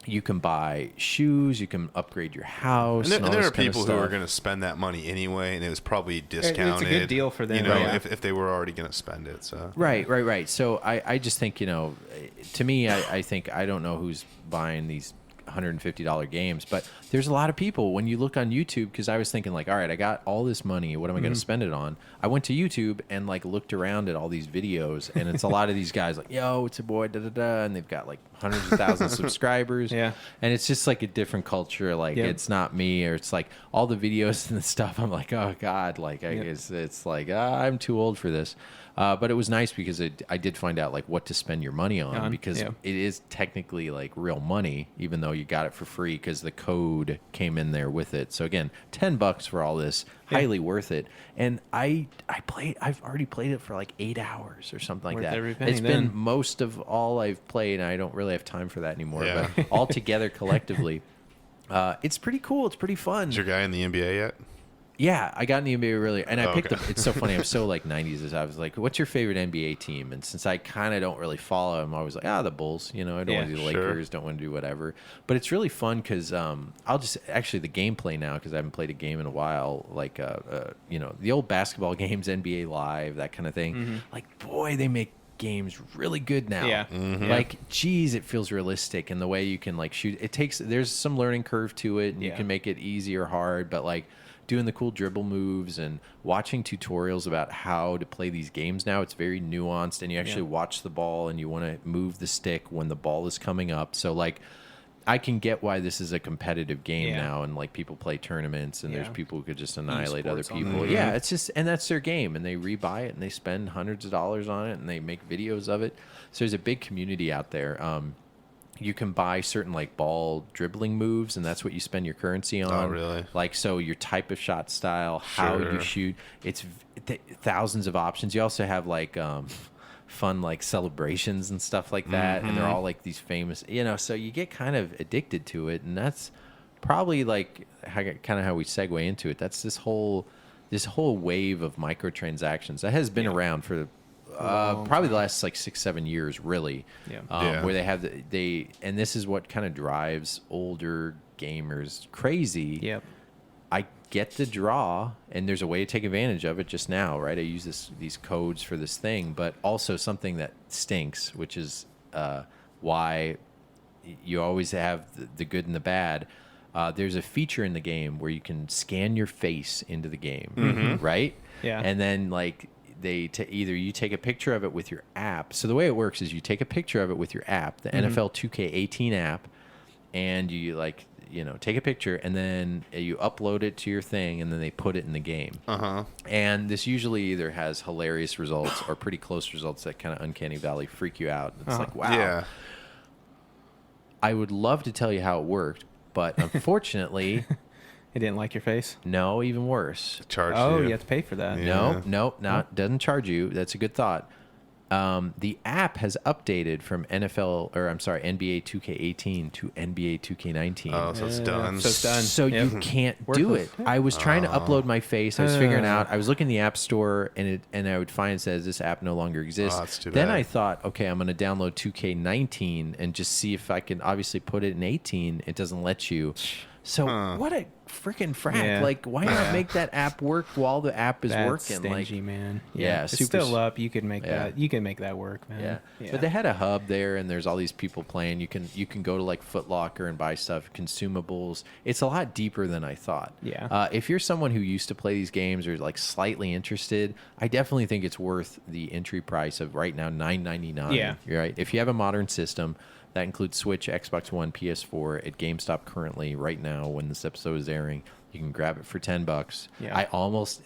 you can buy shoes, you can upgrade your house. And all there this are kind of people who are stuff. going to spend that money anyway, and it was probably discounted. It's a good deal for them, yeah. if they were already going to spend it. So Right. So I just think, to me, I think I don't know who's buying these $150 games, but there's a lot of people when you look on YouTube, because I was thinking all right, I got all this money, what am I going to spend it on? I went to YouTube and looked around at all these videos, and it's a lot of these guys yo, it's a boy, da da da, and they've got hundreds of thousands of subscribers. Yeah. And it's just like a different culture. Like it's not me, or it's like all the videos and the stuff. I'm like, oh God, like I guess it's like, I'm too old for this. But it was nice because I did find out like what to spend your money on, because it is technically like real money, even though you got it for free because the code came in there with it. So again, $10 for all this, highly worth it. And I've already played it for like 8 hours or something like Worth that. every penny It's then. been most of all I've played, and I don't really have time for that anymore. Yeah. But all together collectively, it's pretty cool. It's pretty fun. Is your guy in the NBA yet? Yeah, I got in the NBA really, and I picked okay. up. It's so funny. I'm so like 90s. As I was like, "What's your favorite NBA team?" And since I kind of don't really follow them, I was like, the Bulls. You know, I don't want to do the sure. Lakers. Don't want to do whatever. But it's really fun because I'll just actually the gameplay now, because I haven't played a game in a while. Like the old basketball games, NBA Live, that kind of thing. Like, boy, they make games really good now. Yeah. Like, geez, it feels realistic, and the way you can like shoot. There's some learning curve to it, and you can make it easy or hard, but like doing the cool dribble moves and watching tutorials about how to play these games now, it's very nuanced, and you actually watch the ball and you want to move the stick when the ball is coming up. So like I can get why this is a competitive game now, and like people play tournaments, and there's people who could just annihilate other Esports on people. there. Yeah, it's just, and that's their game, and they rebuy it and they spend hundreds of dollars on it and they make videos of it. So there's a big community out there. You can buy certain like ball dribbling moves, and that's what you spend your currency on. Oh, really? Like, so your type of shot style, how you shoot, it's thousands of options. You also have like fun like celebrations and stuff like that, and they're all like these famous, so you get kind of addicted to it, and that's probably like kind of how we segue into it. That's this whole wave of microtransactions that has been around for probably the last like 6-7 years, really. Where they have and this is what kind of drives older gamers crazy. I get the draw, and there's a way to take advantage of it just now, right? I use these codes for this thing, but also something that stinks, which is why you always have the good and the bad. There's a feature in the game where you can scan your face into the game, right? Yeah. And then like either you take a picture of it with your app. So the way it works is you take a picture of it with your app, the NFL 2K18 app, and you take a picture, and then you upload it to your thing, and then they put it in the game. And this usually either has hilarious results or pretty close results that kind of uncanny valley freak you out. It's like, wow. Yeah. I would love to tell you how it worked, but unfortunately, It didn't like your face? no, even worse. Charge You have to pay for that. Yeah. No, doesn't charge you. That's a good thought. The app has updated from NBA 2K18 to NBA 2K19. Oh, so it's done. So it's done. So you can't do it. Worthless. I was trying to upload my face. I was figuring out. I was looking in the app store, and I would find it says this app no longer exists. Oh, that's too Then bad. I thought, okay, I'm going to download 2K19 and just see if I can obviously put it in 18. It doesn't let you. So what a freaking frack! Yeah. Like, why not make that app work while the app is That's working? stingy, man. Yeah, it's super still up. You can make that. You can make that work, man. Yeah. But they had a hub there, and there's all these people playing. You can go to like Foot Locker and buy stuff, consumables. It's a lot deeper than I thought. Yeah. If you're someone who used to play these games or like slightly interested, I definitely think it's worth the entry price of right now $9.99. Yeah. Right. If you have a modern system. That includes Switch, Xbox One, PS4 at GameStop currently right now when this episode is airing. You can grab it for $10. Yeah.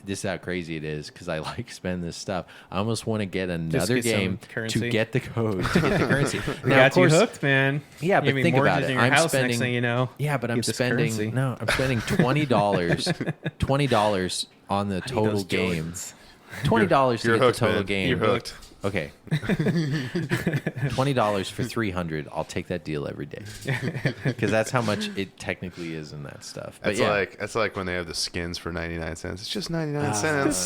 This is how crazy it is because I like spending this stuff. I almost want to get another get some game currency. to get the code, to get the currency. They got you hooked, man. Yeah, but Maybe think about mortgages it. in your I'm house, spending, next thing you know. Yeah, but I'm get this spending currency. I'm spending $20 on the total those game. Jordans. $20 to You're get hooked, the total man. game. You're hooked. Okay. $20 for $300. I'll take that deal every day because that's how much it technically is in that stuff. But That's like when they have the skins for 99 cents. It's just 99 cents.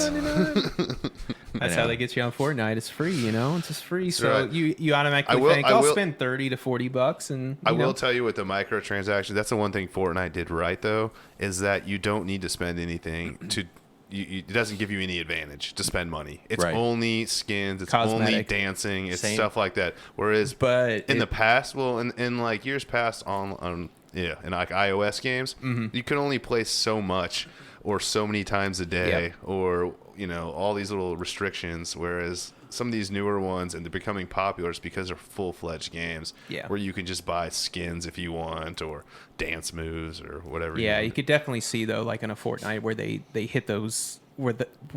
That's how they get you on Fortnite. It's free, It's just free. So right. you automatically think, I'll spend $30 to $40, and I will tell you with the microtransactions, that's the one thing Fortnite did right though, is that you don't need to spend anything to. It doesn't give you any advantage to spend money. It's only skins. It's only dancing. It's stuff like that. Whereas, in the past, in like years past in like iOS games, you could only play so much or so many times a day, Yep. or all these little restrictions. Whereas some of these newer ones, and they're becoming popular, is because they're full-fledged games where you can just buy skins if you want, or dance moves, or whatever. Yeah, you could definitely see though, like in a Fortnite, where they hit those where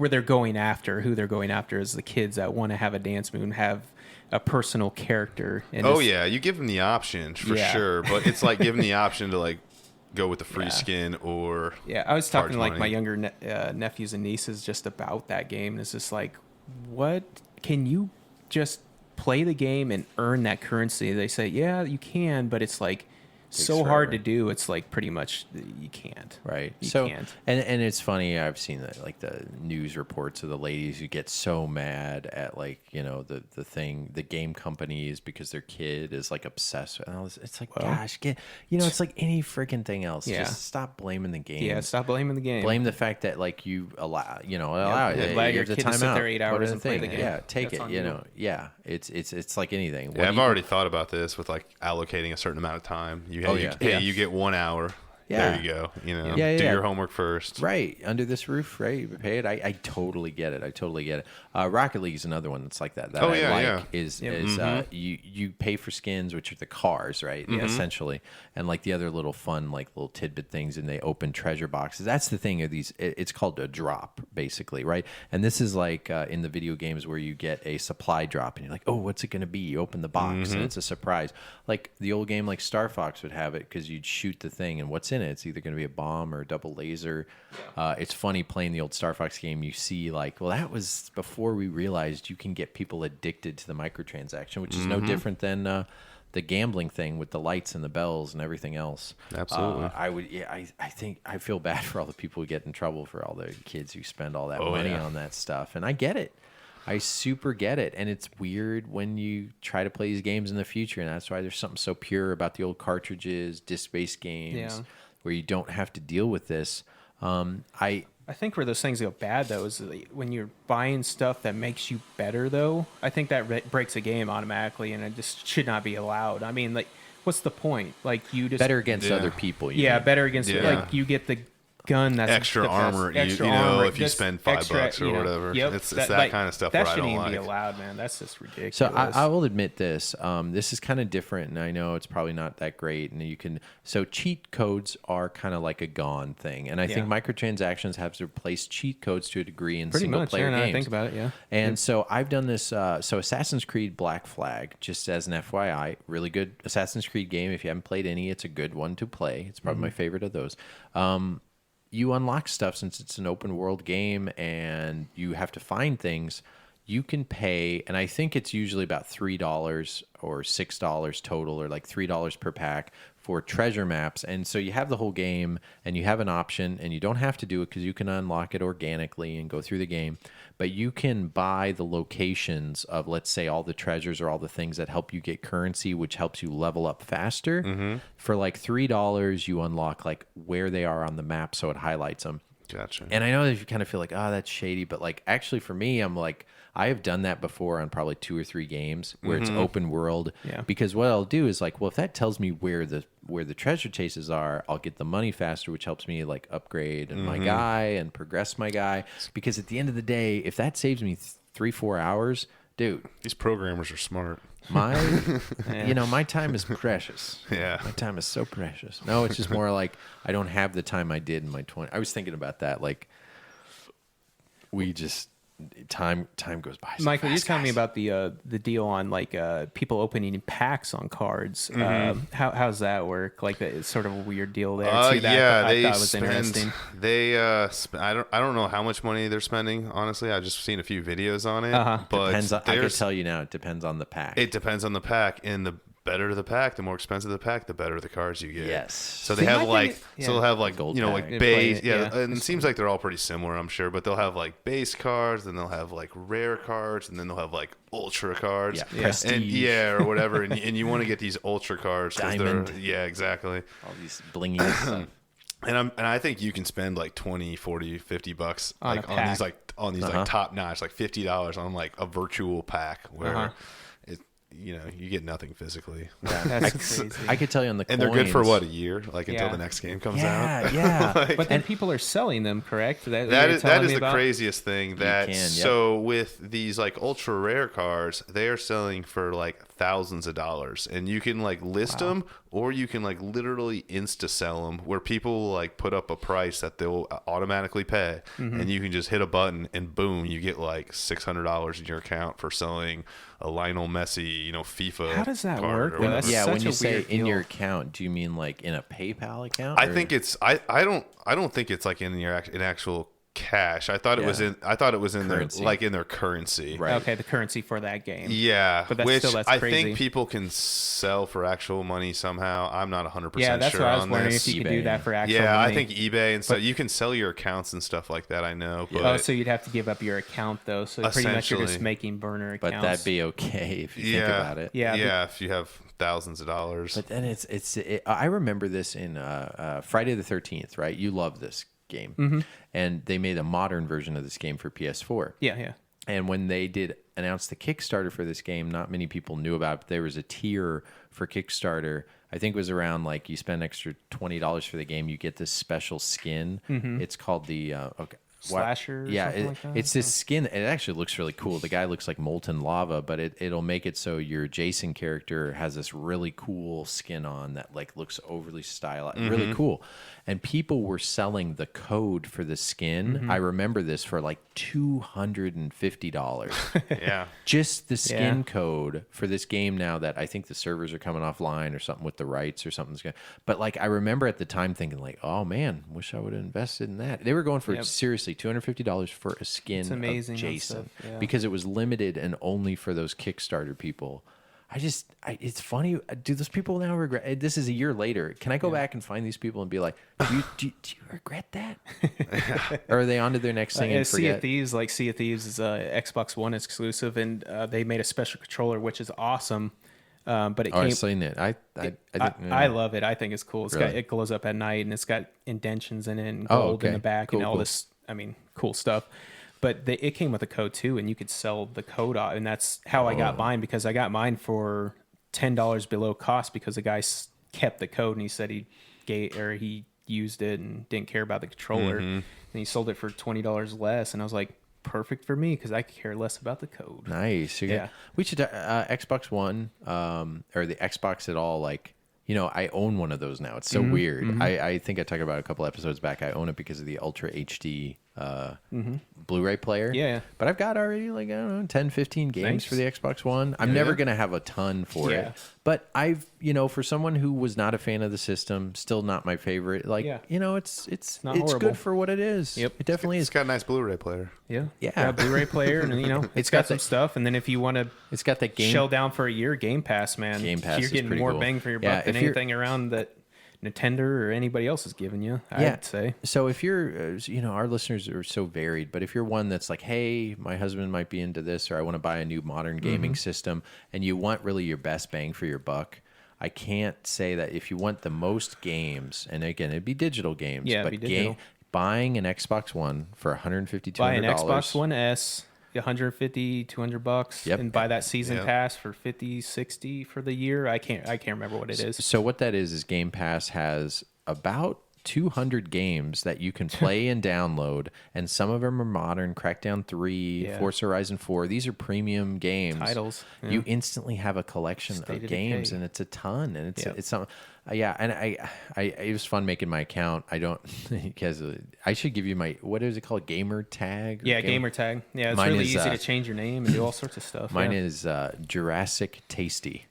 they're going after, who they're going after is the kids that want to have a dance move and have a personal character. And you give them the option for sure, but it's like giving the option to like go with the free skin or I was talking to like money. my younger nephews and nieces just about that game, and it's just like, what can you just play the game and earn that currency? They say, yeah, you can, but it's like so hard to do. It's like pretty much you can't. Right. You so can't. And it's funny. I've seen the news reports of the ladies who get so mad at like the game companies because their kid is like obsessed with. And it's like, gosh, it's like any freaking thing else. Yeah. Just stop blaming the game. Yeah, stop blaming the game. Blame the fact that like you allow it. Allow your kid to sit there 8 hours and play the game. Yeah, take That's it. on you. Yeah, it's like anything. Yeah, I've already thought about this with like allocating a certain amount of time. You get 1 hour. Yeah. There you go. Do your homework first. Right. Under this roof, right? You pay it. I totally get it. Rocket League is another one that's like that. Is you pay for skins, which are the cars, right? Essentially. And like the other little fun, like little tidbit things, and they open treasure boxes. That's the thing of these. It's called a drop, basically, right? And this is like in the video games where you get a supply drop, and you're like, oh, what's it going to be? You open the box, and it's a surprise. Like the old game, like Star Fox would have it because you'd shoot the thing, and what's in it? It's either going to be a bomb or a double laser. It's funny playing the old Star Fox game. You see, like, well, that was before we realized you can get people addicted to the microtransaction, which is no different than the gambling thing with the lights and the bells and everything else. Absolutely. I think I feel bad for all the people who get in trouble for all the kids who spend all that money on that stuff, and I get it. I super get it, and it's weird when you try to play these games in the future, and that's why there's something so pure about the old cartridges, disc-based games, where you don't have to deal with this. I think where those things go bad, though, is when you're buying stuff that makes you better, though. I think that breaks a game automatically, and it just should not be allowed. I mean, like, what's the point? Like, you just... Better against other people. Better against... Like, you get the gun that's extra the armor, extra armor, armor if you spend $5 or whatever. It's that kind of stuff that where I don't shouldn't like. Be allowed, man. That's just ridiculous. So I will admit this. This is kind of different, and I know it's probably not that great. And you can cheat codes are kind of like a gone thing, and I think microtransactions have replaced cheat codes to a degree in single player games. I think about it, And so I've done this. So Assassin's Creed Black Flag, just as an FYI, really good Assassin's Creed game. If you haven't played any, it's a good one to play. It's probably my favorite of those. You unlock stuff since it's an open world game and you have to find things. You can pay, and I think it's usually about $3 or $6 total, or like $3 per pack for treasure maps. And so you have the whole game, and you have an option, and you don't have to do it because you can unlock it organically and go through the game. But you can buy the locations of, let's say, all the treasures or all the things that help you get currency, which helps you level up faster. For like $3, you unlock like where they are on the map, so it highlights them. Gotcha. And I know that you kind of feel like, oh, that's shady, but like actually for me, I'm like, I have done that before on probably 2 or 3 games where it's open world. Yeah. Because what I'll do is like, well, if that tells me where the treasure chases are, I'll get the money faster, which helps me like upgrade my guy and progress my guy. Because at the end of the day, if that saves me 3-4 hours, dude, these programmers are smart. My time is precious. Yeah. My time is so precious. No, it's just more like I don't have the time I did in my 20s. I was thinking about that. Like, we just... Time goes by so Michael, fast, you tell me guys. about the deal on like people opening packs on cards. How's that work? Like it's sort of a weird deal there too. I thought was interesting. I don't know how much money they're spending. Honestly, I've just seen a few videos on it. But I can tell you now, it depends on the pack. It depends on the pack, and the better the pack, the more expensive the pack, the better the cards you get. Yes. So they have like, they'll have like, gold like pack. base. And it seems like they're all pretty similar, I'm sure. But they'll have like base cards, then they'll have like rare cards, and then they'll have like ultra cards. Yeah. Prestige. And or whatever. and you want to get these ultra cards. Diamond. Yeah, exactly. All these blingy stuff. And I think you can spend like 20, 40, 50 bucks like on these like top notch, like $50 on like a virtual pack where you get nothing physically. That's crazy. I could tell you on the And coins, they're good for what, a year, like until Yeah. the next game comes out. Yeah. But then people are selling them, correct? That is the craziest thing. That can, yep. So with these like ultra rare cars, they are selling for like thousands of dollars, and you can like list them, or you can like literally insta sell them, where people will like put up a price that they'll automatically pay, and you can just hit a button and boom, you get like $600 in your account for selling a Lionel Messi, FIFA. How does that card work, or though? whatever. That's Yeah, such when you a say weird in deal. your account, do you mean like in a PayPal account? I or- think it's I don't think it's like in actual cash. I thought it was in Currency. their currency. Right. Okay, the currency for that game. Yeah, But that's which that's I crazy. think people can sell for actual money somehow. I'm not 100% Yeah, that's sure what I was on wondering this. if you could eBay. do that for actual Yeah, money. I think eBay and stuff. You can sell your accounts and stuff like that. I know, but Oh, so you'd have to give up your account though. So pretty much you're just Essentially. making burner accounts. But that'd be okay if you think about it. Yeah, yeah. If you have thousands of dollars, But then I remember this in Friday the 13th, right? You love this game. And they made a modern version of this game for PS4. Yeah. And when they did announce the Kickstarter for this game, not many people knew about it, but there was a tier for Kickstarter. I think it was around like you spend an extra $20 for the game, you get this special skin. It's called the Slasher or Yeah, something like that? it's this skin. It actually looks really cool. The guy looks like molten lava, but it'll make it so your Jason character has this really cool skin on that like looks overly stylized, really cool. And people were selling the code for the skin. I remember this for like $250. yeah. Just the skin Yeah. code for this game now that I think the servers are coming offline or something with the rights or something's going. But like I remember at the time thinking like, oh man, wish I would have invested in that. They were going for seriously $250 for a skin amazing of and Jason stuff, yeah. because it was limited and only for those Kickstarter people. It's funny. Do those people now regret? This is a year later. Can I go back and find these people and be like, do you regret that? Or are they on to their next thing and Sea forget? of Thieves, like Sea of Thieves is a Xbox One exclusive, and they made a special controller, which is awesome. But it Oh, came. I've seen it. I love it. I think it's cool. Really? It glows up at night, and it's got indentions in it, and Oh, gold in okay. the back, Cool, and all cool. this. I mean, cool stuff. But it came with a code too, and you could sell the code off, and that's how I got mine, because I got mine for $10 below cost because the guy kept the code and he said he used it and didn't care about the controller, and he sold it for $20 less, and I was like, perfect for me because I care less about the code. Nice. Yeah. We should Xbox One or the Xbox at all. Like, I own one of those now. It's so weird. I think I talked about it a couple episodes back. I own it because of the Ultra HD Blu-ray player. Yeah. But I've got already like, I don't know, 10, 15 games Nice. for the Xbox One. I'm never going to have a ton for Yeah. it. But I've, for someone who was not a fan of the system, still not my favorite, like, Yeah. it's not it's horrible. good for what it is. Yep. It definitely It's is. got a nice Blu-ray player. Yeah. Yeah. Blu-ray player, and it's got some stuff. And then if you want to It's got that game. shell down for a year, Game Pass, man. Game Pass you're is getting pretty more cool. bang for your Yeah, buck than if you're- anything around that Nintendo or anybody else is giving you, I'd say. So if you're, our listeners are so varied, but if you're one that's like, hey, my husband might be into this, or I want to buy a new modern gaming system, and you want really your best bang for your buck, I can't say that if you want the most games, and again, it'd be digital games, Yeah, but it'd be digital. buying an Xbox One for $150, $200. Buy an Xbox One S, $150, $200, Yep. and buy that season Yep. pass for 50, 60 for the year. I can't remember what it is. So what that is Game Pass has about 200 games that you can play and download, and some of them are modern. Crackdown 3, Yeah. Forza Horizon 4. These are premium games. Titles, yeah. You instantly have a collection State of of games, Decay. and it's a ton. And it's Yep. it's something. Yeah, and it was fun making my account. I don't because I should give you my, what is it called, gamer tag? Or Yeah, gamer tag. Yeah, it's Mine really is, easy to change your name and do all sorts of stuff. Mine is Jurassic Tasty.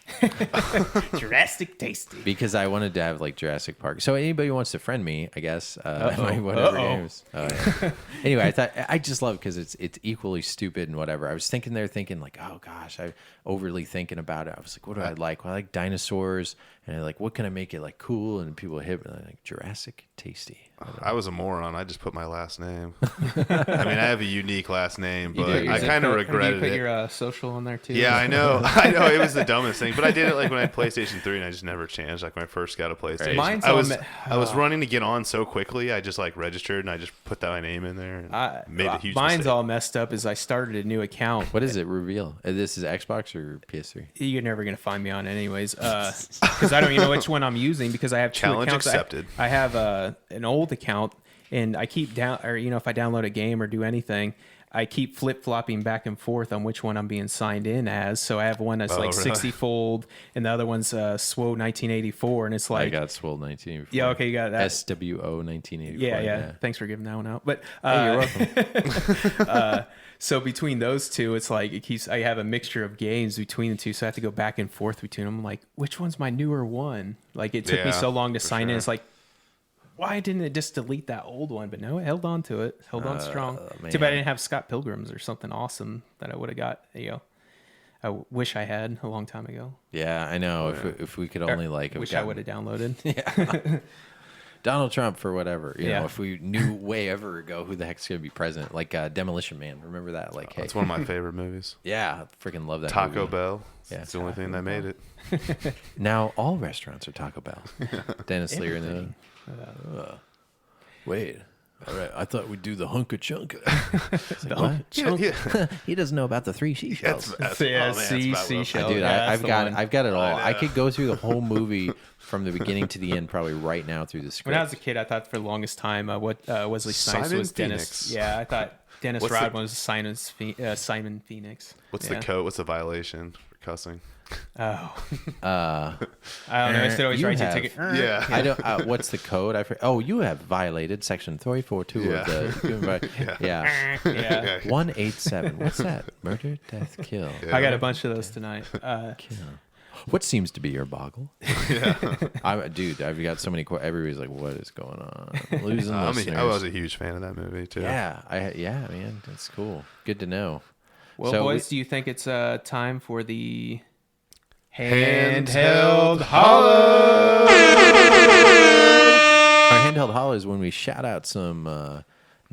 Jurassic Tasty. Because I wanted to have like Jurassic Park. So anybody who wants to friend me, I guess, my whatever games. Yeah. Anyway, I just love it because it's equally stupid and whatever. I was thinking like, oh gosh, I overly thinking about it. I was like, what do I like? Well, I like dinosaurs, and I like, what can I make it like cool? And people hit me like Jurassic Tasty. I was a moron. I just put my last name. I mean, I have a unique last name, but I kind of regretted you it. put your social on there too? Yeah, I know. I know. It was the dumbest thing. But I did it like when I had PlayStation 3 and I just never changed. Like when I first got a PlayStation. Mine's I was running to get on so quickly. I just like registered and I just put my name in there and made a huge Mine's mistake. all messed up as I started a new account. What is it? Reveal. This is Xbox or PS3? You're never going to find me on it anyways. Because I don't even know which one I'm using because I have two Challenge accounts. accepted. I have an old account and I keep if I download a game or do anything, I keep flip-flopping back and forth on which one I'm being signed in as. So I have one that's really? 60-fold, and the other one's SWO 1984, and it's like... I got Swole 1984. Yeah, okay, you got that. SWO 1984. Yeah. Thanks for giving that one out. But Hey, you're welcome. so between those two, it's like I have a mixture of games between the two, so I have to go back and forth between them. I'm like, which one's my newer one? Like, it took me so long to sign in. It's like, why didn't it just delete that old one? But no, it held on to it. Held on strong. Man. Too bad I didn't have Scott Pilgrim's or something awesome that I would have got. I wish I had a long time ago. Yeah, I know. If we could only I would have downloaded. Yeah. Donald Trump for whatever. You Yeah. know, if we knew way ever ago who the heck's going to be president. Like Demolition Man. Remember that? Like, hey. That's one of my favorite movies. Yeah, I freaking love that Taco movie. Bell. Yeah, It's the only thing that made it. Now all restaurants are Taco Bell. Dennis Lear in wait. All right, I thought we'd do the hunka chunka. What? He doesn't know about the three seashells. Seashell. Dude, Yeah, I've got it all. I know. could go through the whole movie from the beginning to the end, probably right now through the script. When I was a kid, I thought for the longest time what Wesley Snipes Simon was Dennis. Phoenix. Yeah, I thought Dennis What's Rodman was Simon Phoenix. What's Yeah. the code? What's the violation for cussing? Oh. I don't know. Instead always you write your have- ticket. Yeah. I don't. What's the code? You have violated section 342 of the. Yeah. Yeah. 187. What's that? Murder, death, kill. I got a bunch of those tonight. Kill. What seems to be your boggle? Dude, I've got so many. Everybody's like, "What is going on?" Losing listeners. I was a huge fan of that movie too. Yeah, man, that's cool. Good to know. Well, So boys, do you think it's time for the Handheld Hollow? Our handheld hollow is when we shout out some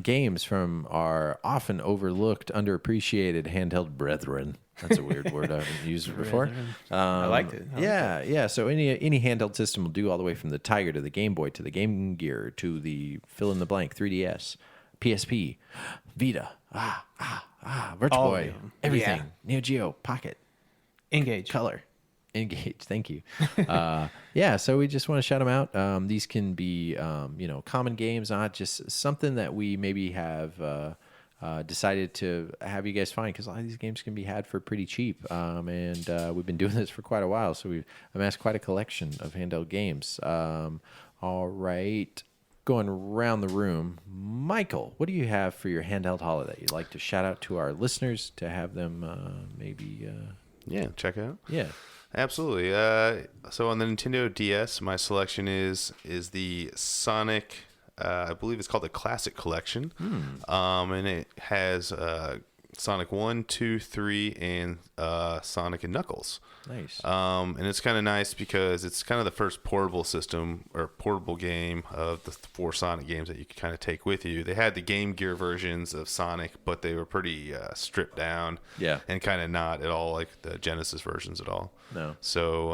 games from our often overlooked, underappreciated handheld brethren. That's a weird word I haven't used before. I liked it. Yeah. So any handheld system will do, all the way from the Tiger to the Game Boy to the Game Gear to the fill in the blank 3DS, PSP, Vita, Virtual All of Boy, them. everything. Yeah. Neo Geo, Pocket, Engage. Color, Engage. Thank you. So we just want to shout them out. These can be common games, not just something that we maybe have decided to have you guys find, because a lot of these games can be had for pretty cheap. And we've been doing this for quite a while, so we've amassed quite a collection of handheld games. All right. Going around the room, Michael, what do you have for your handheld holiday you'd like to shout out to our listeners to have them Check out. Yeah. Absolutely. So on the Nintendo DS, my selection is the Sonic. I believe it's called the Classic Collection, and it has Sonic 1, 2, 3, and Sonic and Knuckles. Nice. And it's kind of nice because it's kind of the first portable system or portable game of the 4 Sonic games that you could kind of take with you. They had the Game Gear versions of Sonic, but they were pretty stripped down. Yeah. And kind of not at all like the Genesis versions at all. No. So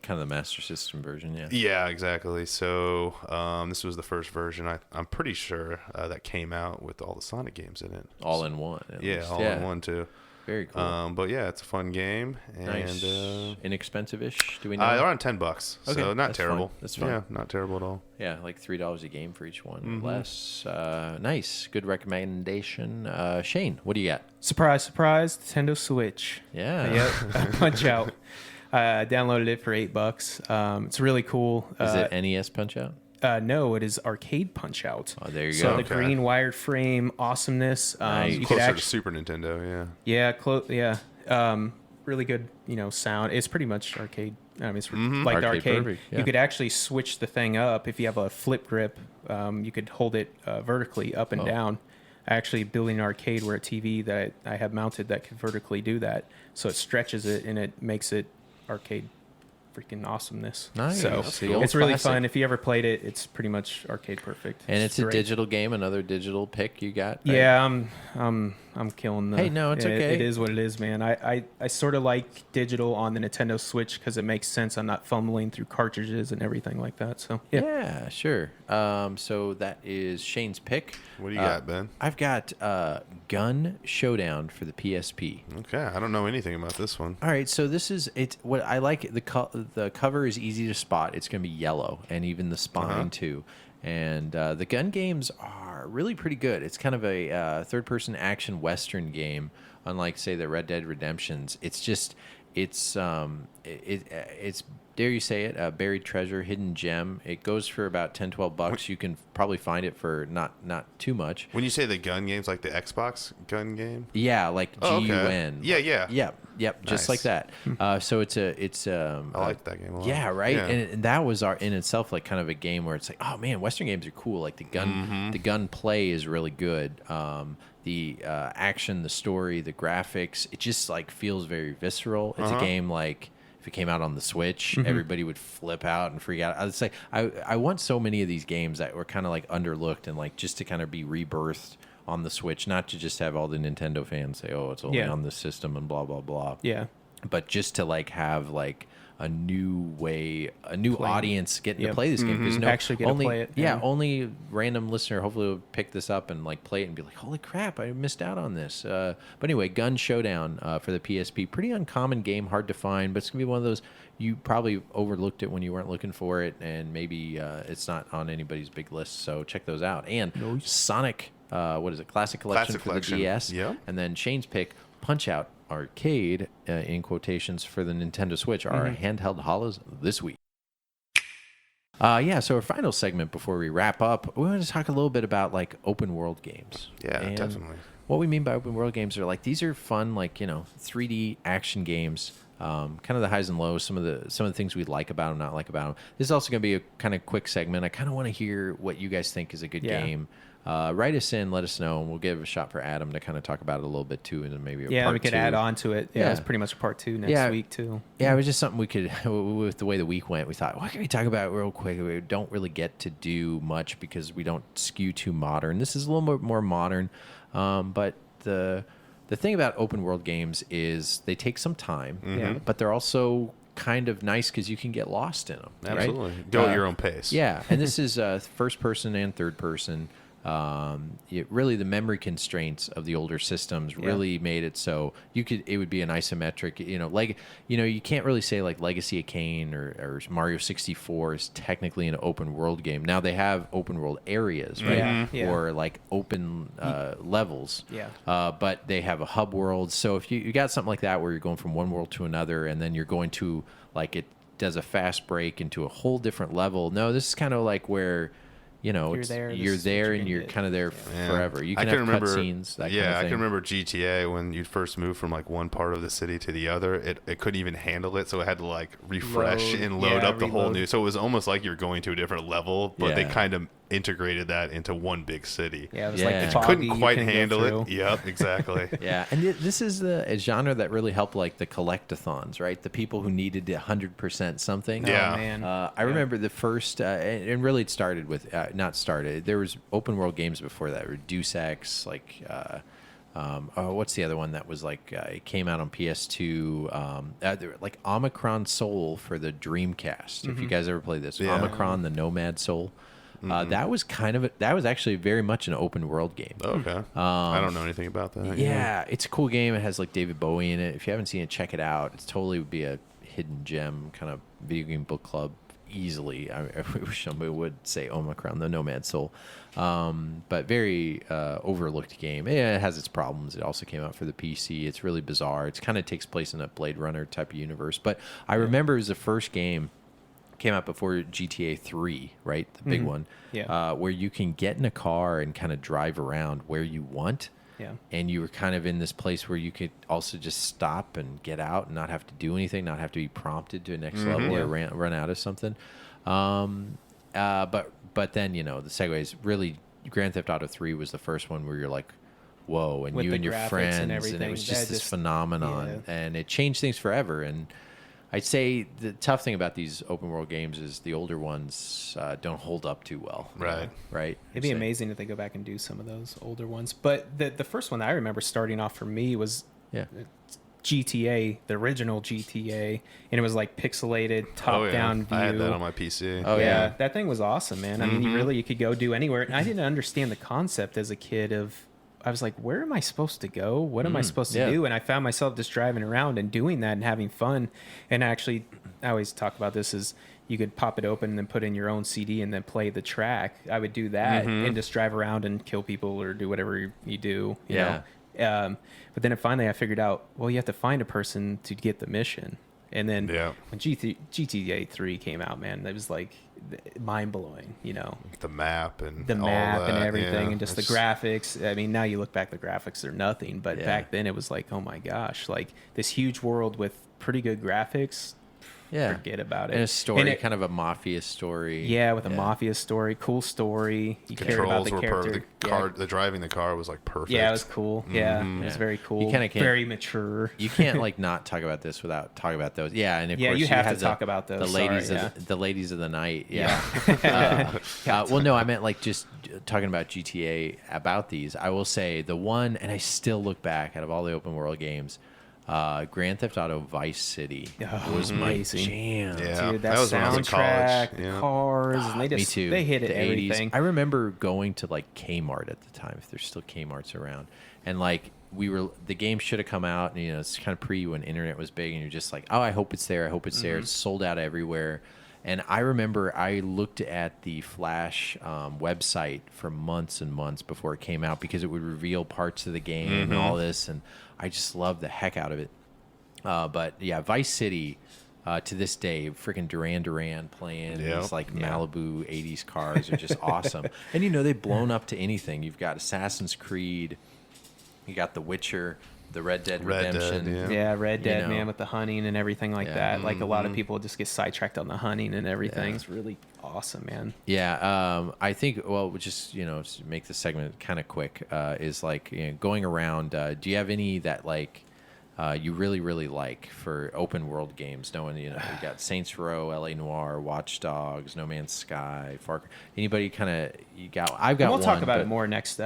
kind of the Master System version, yeah. yeah, exactly. So this was the first version. I'm pretty sure that came out with all the Sonic games in it. All in one. At least. All in one too. Very cool. But yeah, it's a fun game. And, Nice. Inexpensive-ish? Do we know? they're on $10, so Okay, not that's terrible. fine. That's fine. Yeah, not terrible at all. Yeah, like $3 a game for each one, or less. Nice. Good recommendation. Shane, what do you got? Surprise, surprise! Nintendo Switch. Yeah. Yep. Punch Out. I downloaded it for $8. It's really cool. Is it NES Punch-Out? No, it is Arcade Punch Out. Oh, there you so go. the green wired frame awesomeness. Nice. You could Closer to actually, Super Nintendo, really good, sound. It's pretty much arcade. I mean, it's like the Arcade arcade. perfect, yeah. You could actually switch the thing up if you have a flip grip. You could hold it vertically up and down. Actually, building an arcade where a TV that I have mounted that can vertically do that, so it stretches it and it makes it arcade freaking awesomeness. Nice. So That's the old it's really classic. fun. If you ever played it, it's pretty much arcade perfect. And it's a great. digital game, another digital pick you got. Right? Yeah, I'm killing the. Hey, no, it's okay. It is what it is, man. I sort of like digital on the Nintendo Switch because it makes sense. I'm not fumbling through cartridges and everything like that. So Yeah, sure. So that is Shane's pick. What do you got, Ben? I've got Gun Showdown for the PSP. Okay, I don't know anything about this one. All right, so this is it's what I like. The cover is easy to spot. It's going to be yellow, and even the spine too. And the gun games are really pretty good. It's kind of a third-person action western game, unlike say the Red Dead Redemptions. It's just it's dare you say it, buried treasure, hidden gem. It goes for about $10-12. You can probably find it for not too much. When you say the gun games, like the Xbox gun game? Yeah, like Oh, okay. GUN. Yeah. Yep, just Nice. like that. So it's I like that game a lot. yeah, right. Yeah. And that was in itself like kind of a game where it's like, oh man, Western games are cool. Like the gun play is really good. The action, the story, the graphics, it just like feels very visceral. It's a game like if it came out on the Switch, everybody would flip out and freak out. It's like I want so many of these games that were kind of like underlooked and like just to kind of be rebirthed on the Switch, not to just have all the Nintendo fans say, oh, it's only on this system and blah blah blah. yeah. But just to like have like a new audience getting to play this game because Actually get to play it, Yeah, yeah. only random listener hopefully will pick this up and like play it and be like, holy crap, I missed out on this. But anyway, Gun Showdown for the PSP, pretty uncommon game, hard to find, but it's gonna be one of those you probably overlooked it when you weren't looking for it, and maybe it's not on anybody's big list. So check those out. And Sonic, what is it? Classic Collection for the DS. Yep. And then Shane's pick, Punch Out Arcade, in quotations, for the Nintendo Switch are handheld hollows this week. So our final segment before we wrap up, we want to talk a little bit about like open world games. Yeah, And definitely. What we mean by open world games are like these are fun, like 3D action games. Kind of the highs and lows, some of the things we like about them, not like about them. This is also going to be a kind of quick segment. I kind of want to hear what you guys think is a good game. Write us in, let us know, and we'll give a shot for Adam to kind of talk about it a little bit too, and then maybe a part we could two. add on to it. Yeah, Yeah. it's pretty much part 2 next week too. Yeah, it was just something we could, with the way the week went, we thought, what can we talk about real quick? We don't really get to do much because we don't skew too modern. This is a little more modern, but the thing about open world games is they take some time, but they're also kind of nice because you can get lost in them. Absolutely. Right? Go at your own pace. Yeah, and this is first person and third person. Really, the memory constraints of the older systems really made it so it would be an isometric. You can't really say like Legacy of Kain or Mario 64 is technically an open world game. Now they have open world areas, right? Or like open levels. Yeah. But they have a hub world. So if you got something like that where you're going from one world to another, and then you're going to like it does a fast break into a whole different level. No, this is kind of like where. You're there, this you're is there, what you're and gonna you're get. kind of there forever. You I can have cutscenes. That kind of I thing. can remember GTA when you first moved from like one part of the city to the other. It couldn't even handle it, so it had to like refresh and load up the whole reload. new. So it was almost like you were going to a different level, but they Yeah. kind of integrated that into one big city. Yeah, it was Yeah. like the It foggy, Couldn't you quite couldn't go handle it. through. Yep, exactly. Yeah, and this is a genre that really helped like the collectathons, right? The people who needed 100% something. Yeah. Oh, man. I remember the first, and really it started with, not started, there was open world games before that, Deus Ex, like, what's the other one that was like, it came out on PS2, like Omicron Soul for the Dreamcast, if you guys ever played this. Yeah. Omicron, the Nomad Soul. That was that was actually very much an open world game. Okay. I don't know anything about that. Yeah, it's a cool game. It has like David Bowie in it. If you haven't seen it, check it out. It's totally would be a hidden gem kind of video game book club easily. I wish somebody would say Omicron, the Nomad Soul. But very overlooked game. It has its problems. It also came out for the PC. It's really bizarre. It kind of takes place in a Blade Runner type of universe. But I remember it was the first game. Came out before GTA 3, right? The big one. Yeah. Where you can get in a car and kind of drive around where you want. Yeah. And you were kind of in this place where you could also just stop and get out and not have to do anything, not have to be prompted to a next level or run out of something. But then, the segues, really, Grand Theft Auto 3 was the first one where you're like, whoa, and With you the and your graphics friends, and and it everything, was just that this just- phenomenon. yeah. And it changed things forever. And I'd say the tough thing about these open world games is the older ones don't hold up too well. Right. Right. It'd be amazing if they go back and do some of those older ones. But the first one that I remember starting off for me was GTA, the original GTA, and it was like pixelated top-down view. I had that on my PC. Oh yeah, that thing was awesome, man. I mean, you could go do anywhere. And I didn't understand the concept as a kid of. I was like, where am I supposed to go? What am I supposed to do? And I found myself just driving around and doing that and having fun. And actually, I always talk about this is you could pop it open and then put in your own CD and then play the track. I would do that and just drive around and kill people or do whatever you do. You know? But then finally I figured out, well, you have to find a person to get the mission. And then when GTA 3 came out, man, it was like mind blowing, you know. The map and everything, and just the graphics. I mean, now you look back, the graphics are nothing, but back then it was like, oh my gosh, like this huge world with pretty good graphics. Forget about it. And a story, kind of a mafia story. Yeah, with a mafia story, cool story. You care about the character. The driving the car was like perfect. Yeah, it was cool. Yeah, it was very cool. You kind of can't, very mature. You can't like not talk about this without talking about those. Yeah, and of course you have to talk about those. The ladies of the night. Yeah. Well, no, I meant like just talking about GTA about these. I will say the one, and I still look back out of all the open world games. Grand Theft Auto Vice City was my jam. Yeah, dude, that was when I was in soundtrack, college. the cars, and they just they hit it everything. I remember going to like Kmart at the time, if there's still Kmarts around, and like the game should have come out, and it's kind of pre when internet was big, and you're just like, oh, I hope it's there, I hope it's there. It's sold out everywhere. And I remember I looked at the Flash website for months and months before it came out because it would reveal parts of the game and all this, and I just loved the heck out of it. But yeah, Vice City to this day, freaking Duran playing these like Malibu 80s cars are just awesome. And they've blown up to anything. You've got Assassin's Creed, you got The Witcher, the Red Dead Redemption. Red Dead, man, with the hunting and everything like that. Like a lot of people just get sidetracked on the hunting and everything. It's really awesome, man. Yeah, I think, well, just, to make this segment kind of quick, is like going around, do you have any that like you really, really like for open world games? Knowing, you got Saints Row, LA Noire, Watch Dogs, No Man's Sky, Far Cry. Anybody kind of, I've got we'll one. Talk about it more next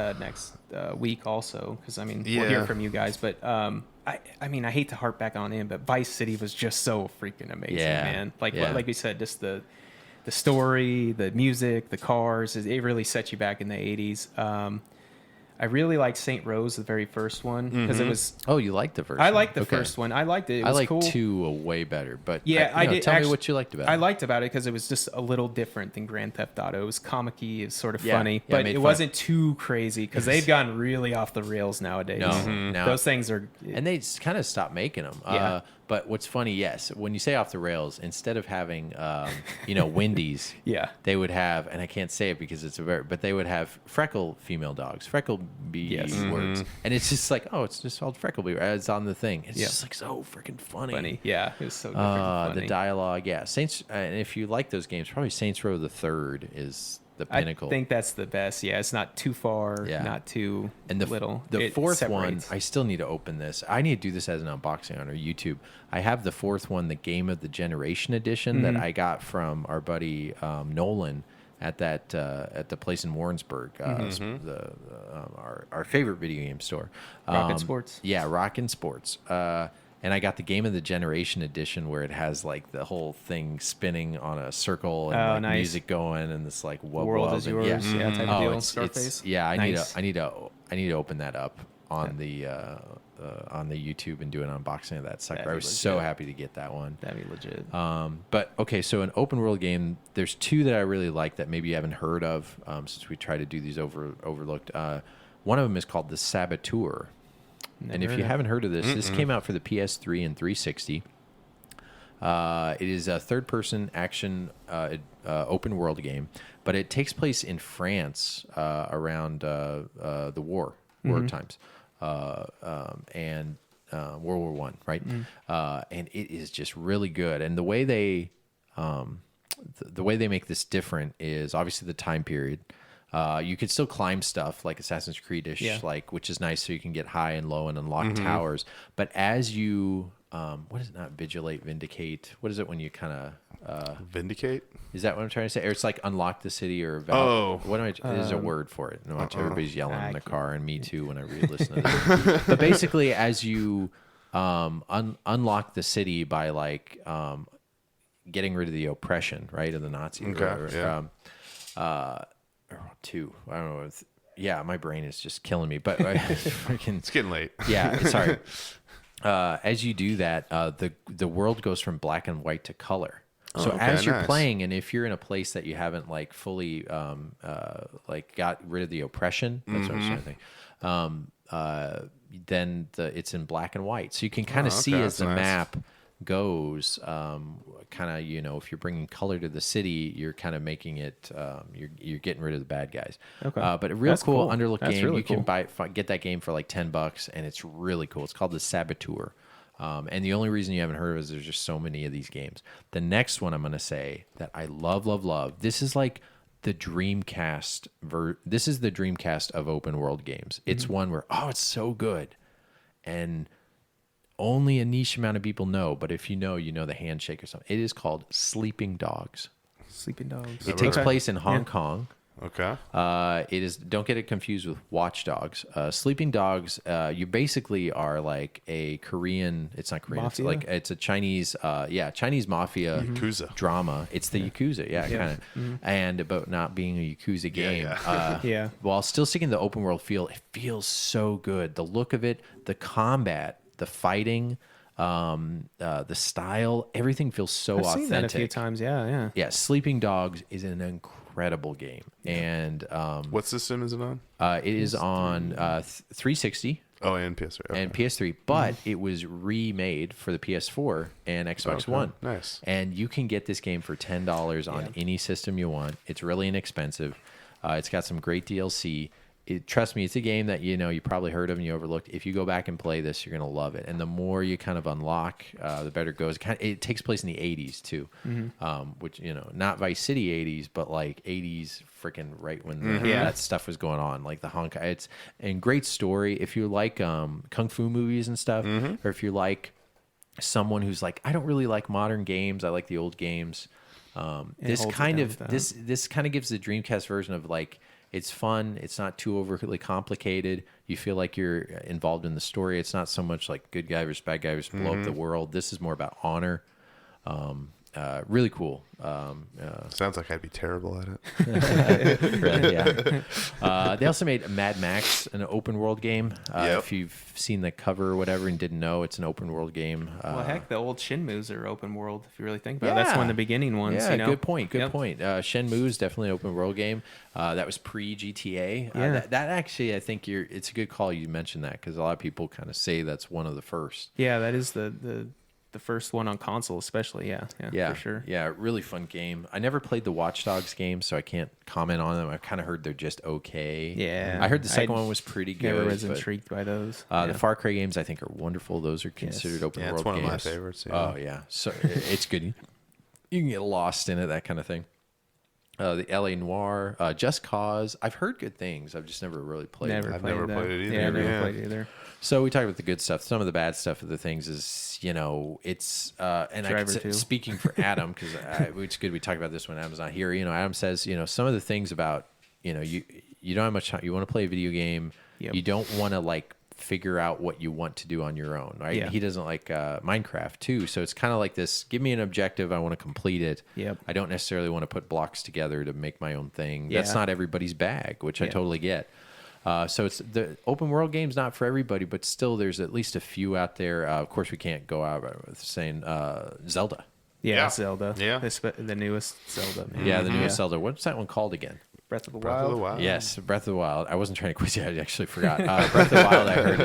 week also, because I mean, we'll hear from you guys, but I mean, I hate to harp back on him, but Vice City was just so freaking amazing, man. Like we said, just the story, the music, the cars, it really set you back in the 80s. I really liked Saint Rose, the very first one, because it was. Oh, you liked the first? I liked the first one. I liked it. It was I cool. 2 way better, but I did. Tell me what you liked about it. I liked about it because it was just a little different than Grand Theft Auto. It was comic-y, it was sort of funny, but it wasn't too crazy because they've gone really off the rails nowadays. No, those things are. And they kind of stopped making them. But what's funny, yes, when you say off the rails, instead of having, Wendy's, they would have, and I can't say it because it's but they would have Freckle female dogs, Freckle bee words, and it's just like, oh, it's just called Freckle bee. It's on the thing. It's just like so freaking funny. Yeah, it was so different. Funny. The dialogue, Saints. And if you like those games, probably Saints Row the Third is the pinnacle. I think that's the best. Yeah, it's not too far, not too little. The fourth one, I still need to open this. I need to do this as an unboxing on our YouTube. I have the fourth one, the Game of the Generation edition that I got from our buddy Nolan at the place in Warrensburg, our favorite video game store, Rockin' Sports. Yeah, Rockin' Sports. And I got the Game of the Generation edition where it has like the whole thing spinning on a circle and music going and this like what world is yours? Type of deal. Scarface. I need to open that up on the YouTube and do an unboxing of that sucker. I was so happy to get that one. That'd be legit. But okay, so an open world game, there's 2 that I really like that maybe you haven't heard of since we try to do these overlooked. One of them is called The Saboteur. And if you haven't heard of this, this came out for the PS3 and 360. It is a third-person action open world game, but it takes place in France around the war times and World War One, right? And it is just really good. And the way they make this different is obviously the time period. You could still climb stuff like Assassin's Creed-ish, which is nice, so you can get high and low and unlock towers. But as you what is it? Not vigilate, vindicate. What is it when you kind of Vindicate? Is that what I'm trying to say? Or it's like unlock the city or what am I? There's a word for it. No, everybody's yelling in the car, and me too when I listen to this. But basically, as you unlock the city by like getting rid of the oppression, right, of the Nazis. Okay. Two. I don't know. Yeah, my brain is just killing me. But It's getting late. Yeah, sorry. As you do that, the world goes from black and white to color. So as you're playing, and if you're in a place that you haven't like fully like got rid of the oppression, that's what I was trying to think. Then it's in black and white, so you can kind of see as the map goes. Kind of, if you're bringing color to the city, you're kind of making it. You're getting rid of the bad guys. Okay, but a real cool underlook game. Really you can get that game for like $10, and it's really cool. It's called The Saboteur. And the only reason you haven't heard of it is there's just so many of these games. The next one I'm going to say that I love. This is like the Dreamcast. This is the Dreamcast of open world games. It's one where it's so good, and only a niche amount of people know. But if you know the handshake or something. It is called Sleeping Dogs. Sleeping Dogs. It takes place in Hong Kong. Okay. It is. Don't get it confused with Watch Dogs. Sleeping Dogs. You basically are like a Korean. It's not Korean. Mafia? It's a Chinese. Chinese mafia Yakuza drama. It's the Yakuza. Yeah, kind of. And about not being a Yakuza game. Yeah. While still sticking to the open world feel, it feels so good. The look of it, the combat, the fighting. The style, everything feels so authentic. I've seen that a few times. Yeah. Sleeping Dogs is an incredible game, and what system is it on? it is on 360 and PS3 and PS3, but it was remade for the PS4 and Xbox One. Nice. And you can get this game for $10 on any system you want. It's really inexpensive. It's got some great DLC. Trust me, it's a game that you probably heard of and you overlooked. If you go back and play this, you're gonna love it. And the more you kind of unlock, the better it goes. It takes place in the '80s too, which not Vice City '80s, but like '80s, freaking right when that stuff was going on, like the Hong Kong. It's and great story. If you like kung fu movies and stuff, or if you like someone who's like, I don't really like modern games, I like the old games. This kind of gives the Dreamcast version of like. It's fun. It's not too overly complicated. You feel like you're involved in the story. It's not so much like good guy versus bad guy versus blow up the world. This is more about honor. Really cool. Sounds like I'd be terrible at it. Really, yeah. They also made Mad Max, an open world game. If you've seen the cover or whatever and didn't know, it's an open world game. Well, heck, the old Shenmues are open world if you really think about it. That's one of the beginning ones. Yeah, good point. Shenmue is definitely an open world game. That was pre-GTA. That actually, I think it's a good call you mentioned that because a lot of people kind of say that's one of the first. Yeah, that is the first one on console, especially. Yeah, for sure. Yeah, really fun game. I never played the Watch Dogs game, so I can't comment on them. I've kind of heard they're just okay. Yeah, I heard the second one was pretty good. Never was intrigued by those. The Far Cry games, I think, are wonderful. Those are considered open world games. It's one of my favorites. Yeah. Oh yeah, so it's good. You can get lost in it, that kind of thing. The LA Noire, Just Cause. I've heard good things. I've just never really played it. I've never played it either. Yeah, I've never played it either. So we talked about the good stuff. Some of the bad stuff of the things is, it's and I could speaking for Adam because it's good we talked about this when Adam's not here. Adam says, some of the things about, you don't have much time. You want to play a video game. Yep. You don't want to like figure out what you want to do on your own, right? Yeah. He doesn't like Minecraft too, so it's kind of like this: give me an objective, I want to complete it. Yep. I don't necessarily want to put blocks together to make my own thing. That's not everybody's bag, which I totally get. So it's the open world game's not for everybody, but still, there's at least a few out there. Of course, we can't go out with saying Zelda. Yeah, Zelda. Yeah, the newest Zelda. Man. Yeah, the newest Zelda. What's that one called again? Breath of the Wild. Yes, Breath of the Wild. I wasn't trying to quiz you. I actually forgot. Breath of the Wild, I heard,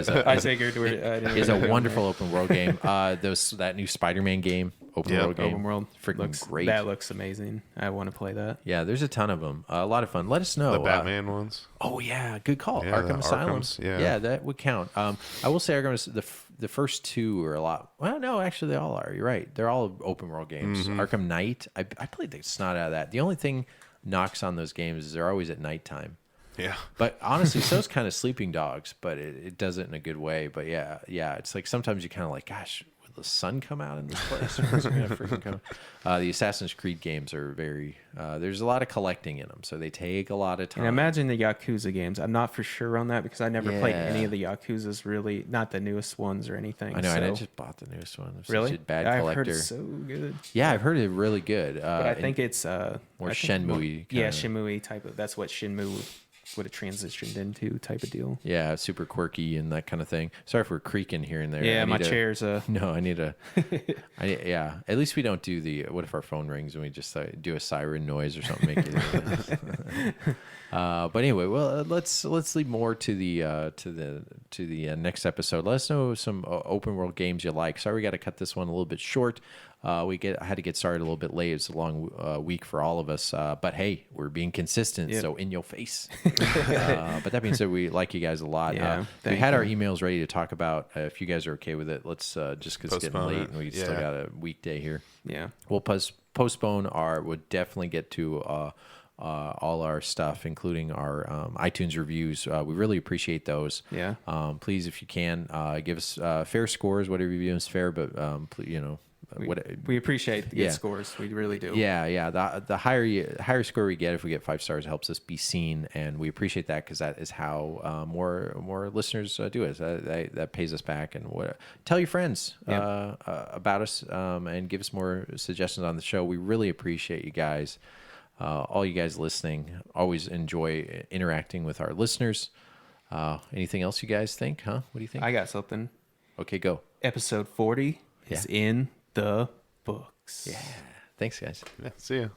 is a wonderful open world game. That new Spider-Man game, open world game. Open world. Freaking great. That looks amazing. I want to play that. Yeah, there's a ton of them. A lot of fun. Let us know. The Batman ones. Oh, yeah. Good call. Yeah, Arkham Asylum. Yeah, that would count. I will say the first two are a lot. Well, no, actually, they all are. You're right. They're all open world games. Arkham Knight. I played the snot out of that. The only thing knocks on those games is they're always at nighttime. Yeah. But honestly, so's kind of Sleeping Dogs, but it does it in a good way. But yeah, it's like sometimes you kind of like, gosh, would the sun come out in this place? When's it gonna freaking come? The Assassin's Creed games are very. There's a lot of collecting in them, so they take a lot of time. And imagine the Yakuza games. I'm not for sure on that because I never played any Yeah. of the Yakuzas, really. Not the newest ones or anything. I know, and I so- just bought the newest one. I'm really such a bad I've collector. heard it's so good. Yeah, I've heard it really good. But I think it's more I think Shenmue-y Yeah, kinda. Shenmue type of. That's what Shenmue would have transitioned into type of deal. Yeah, super quirky and that kind of thing. Sorry for creaking here and there. Yeah, I my need to- chair's No, I need a. Yeah, at least we don't do the. What if our phone rings and we just do a siren noise or something? Make it. But anyway, well, let's leave more to the next episode. Let us know some open world games you like. Sorry, we got to cut this one a little bit short. I had to get started a little bit late. It's a long week for all of us. But hey, we're being consistent, Yep. so in your face. But that being said, we like you guys a lot. Yeah, we thank had our you. emails ready to talk about. If you guys are okay with it, let's just because it's getting Postpone late it. and we still Yeah. got a weekday here. Yeah. We'll postpone our. We'll definitely get to all our stuff, including our iTunes reviews. We really appreciate those. Yeah. Please, if you can, give us fair scores. Whatever you view as fair, but We appreciate the good Yeah. scores. We really do. Yeah. The higher score we get, if we get 5 stars, helps us be seen, and we appreciate that because that is how more listeners do it. That pays us back. And tell your friends about us and give us more suggestions on the show. We really appreciate you guys, all you guys listening. Always enjoy interacting with our listeners. Anything else you guys think? Huh? What do you think? I got something. Okay, go. Episode 40 is in the books. Yeah. Thanks, guys. Yeah, see ya.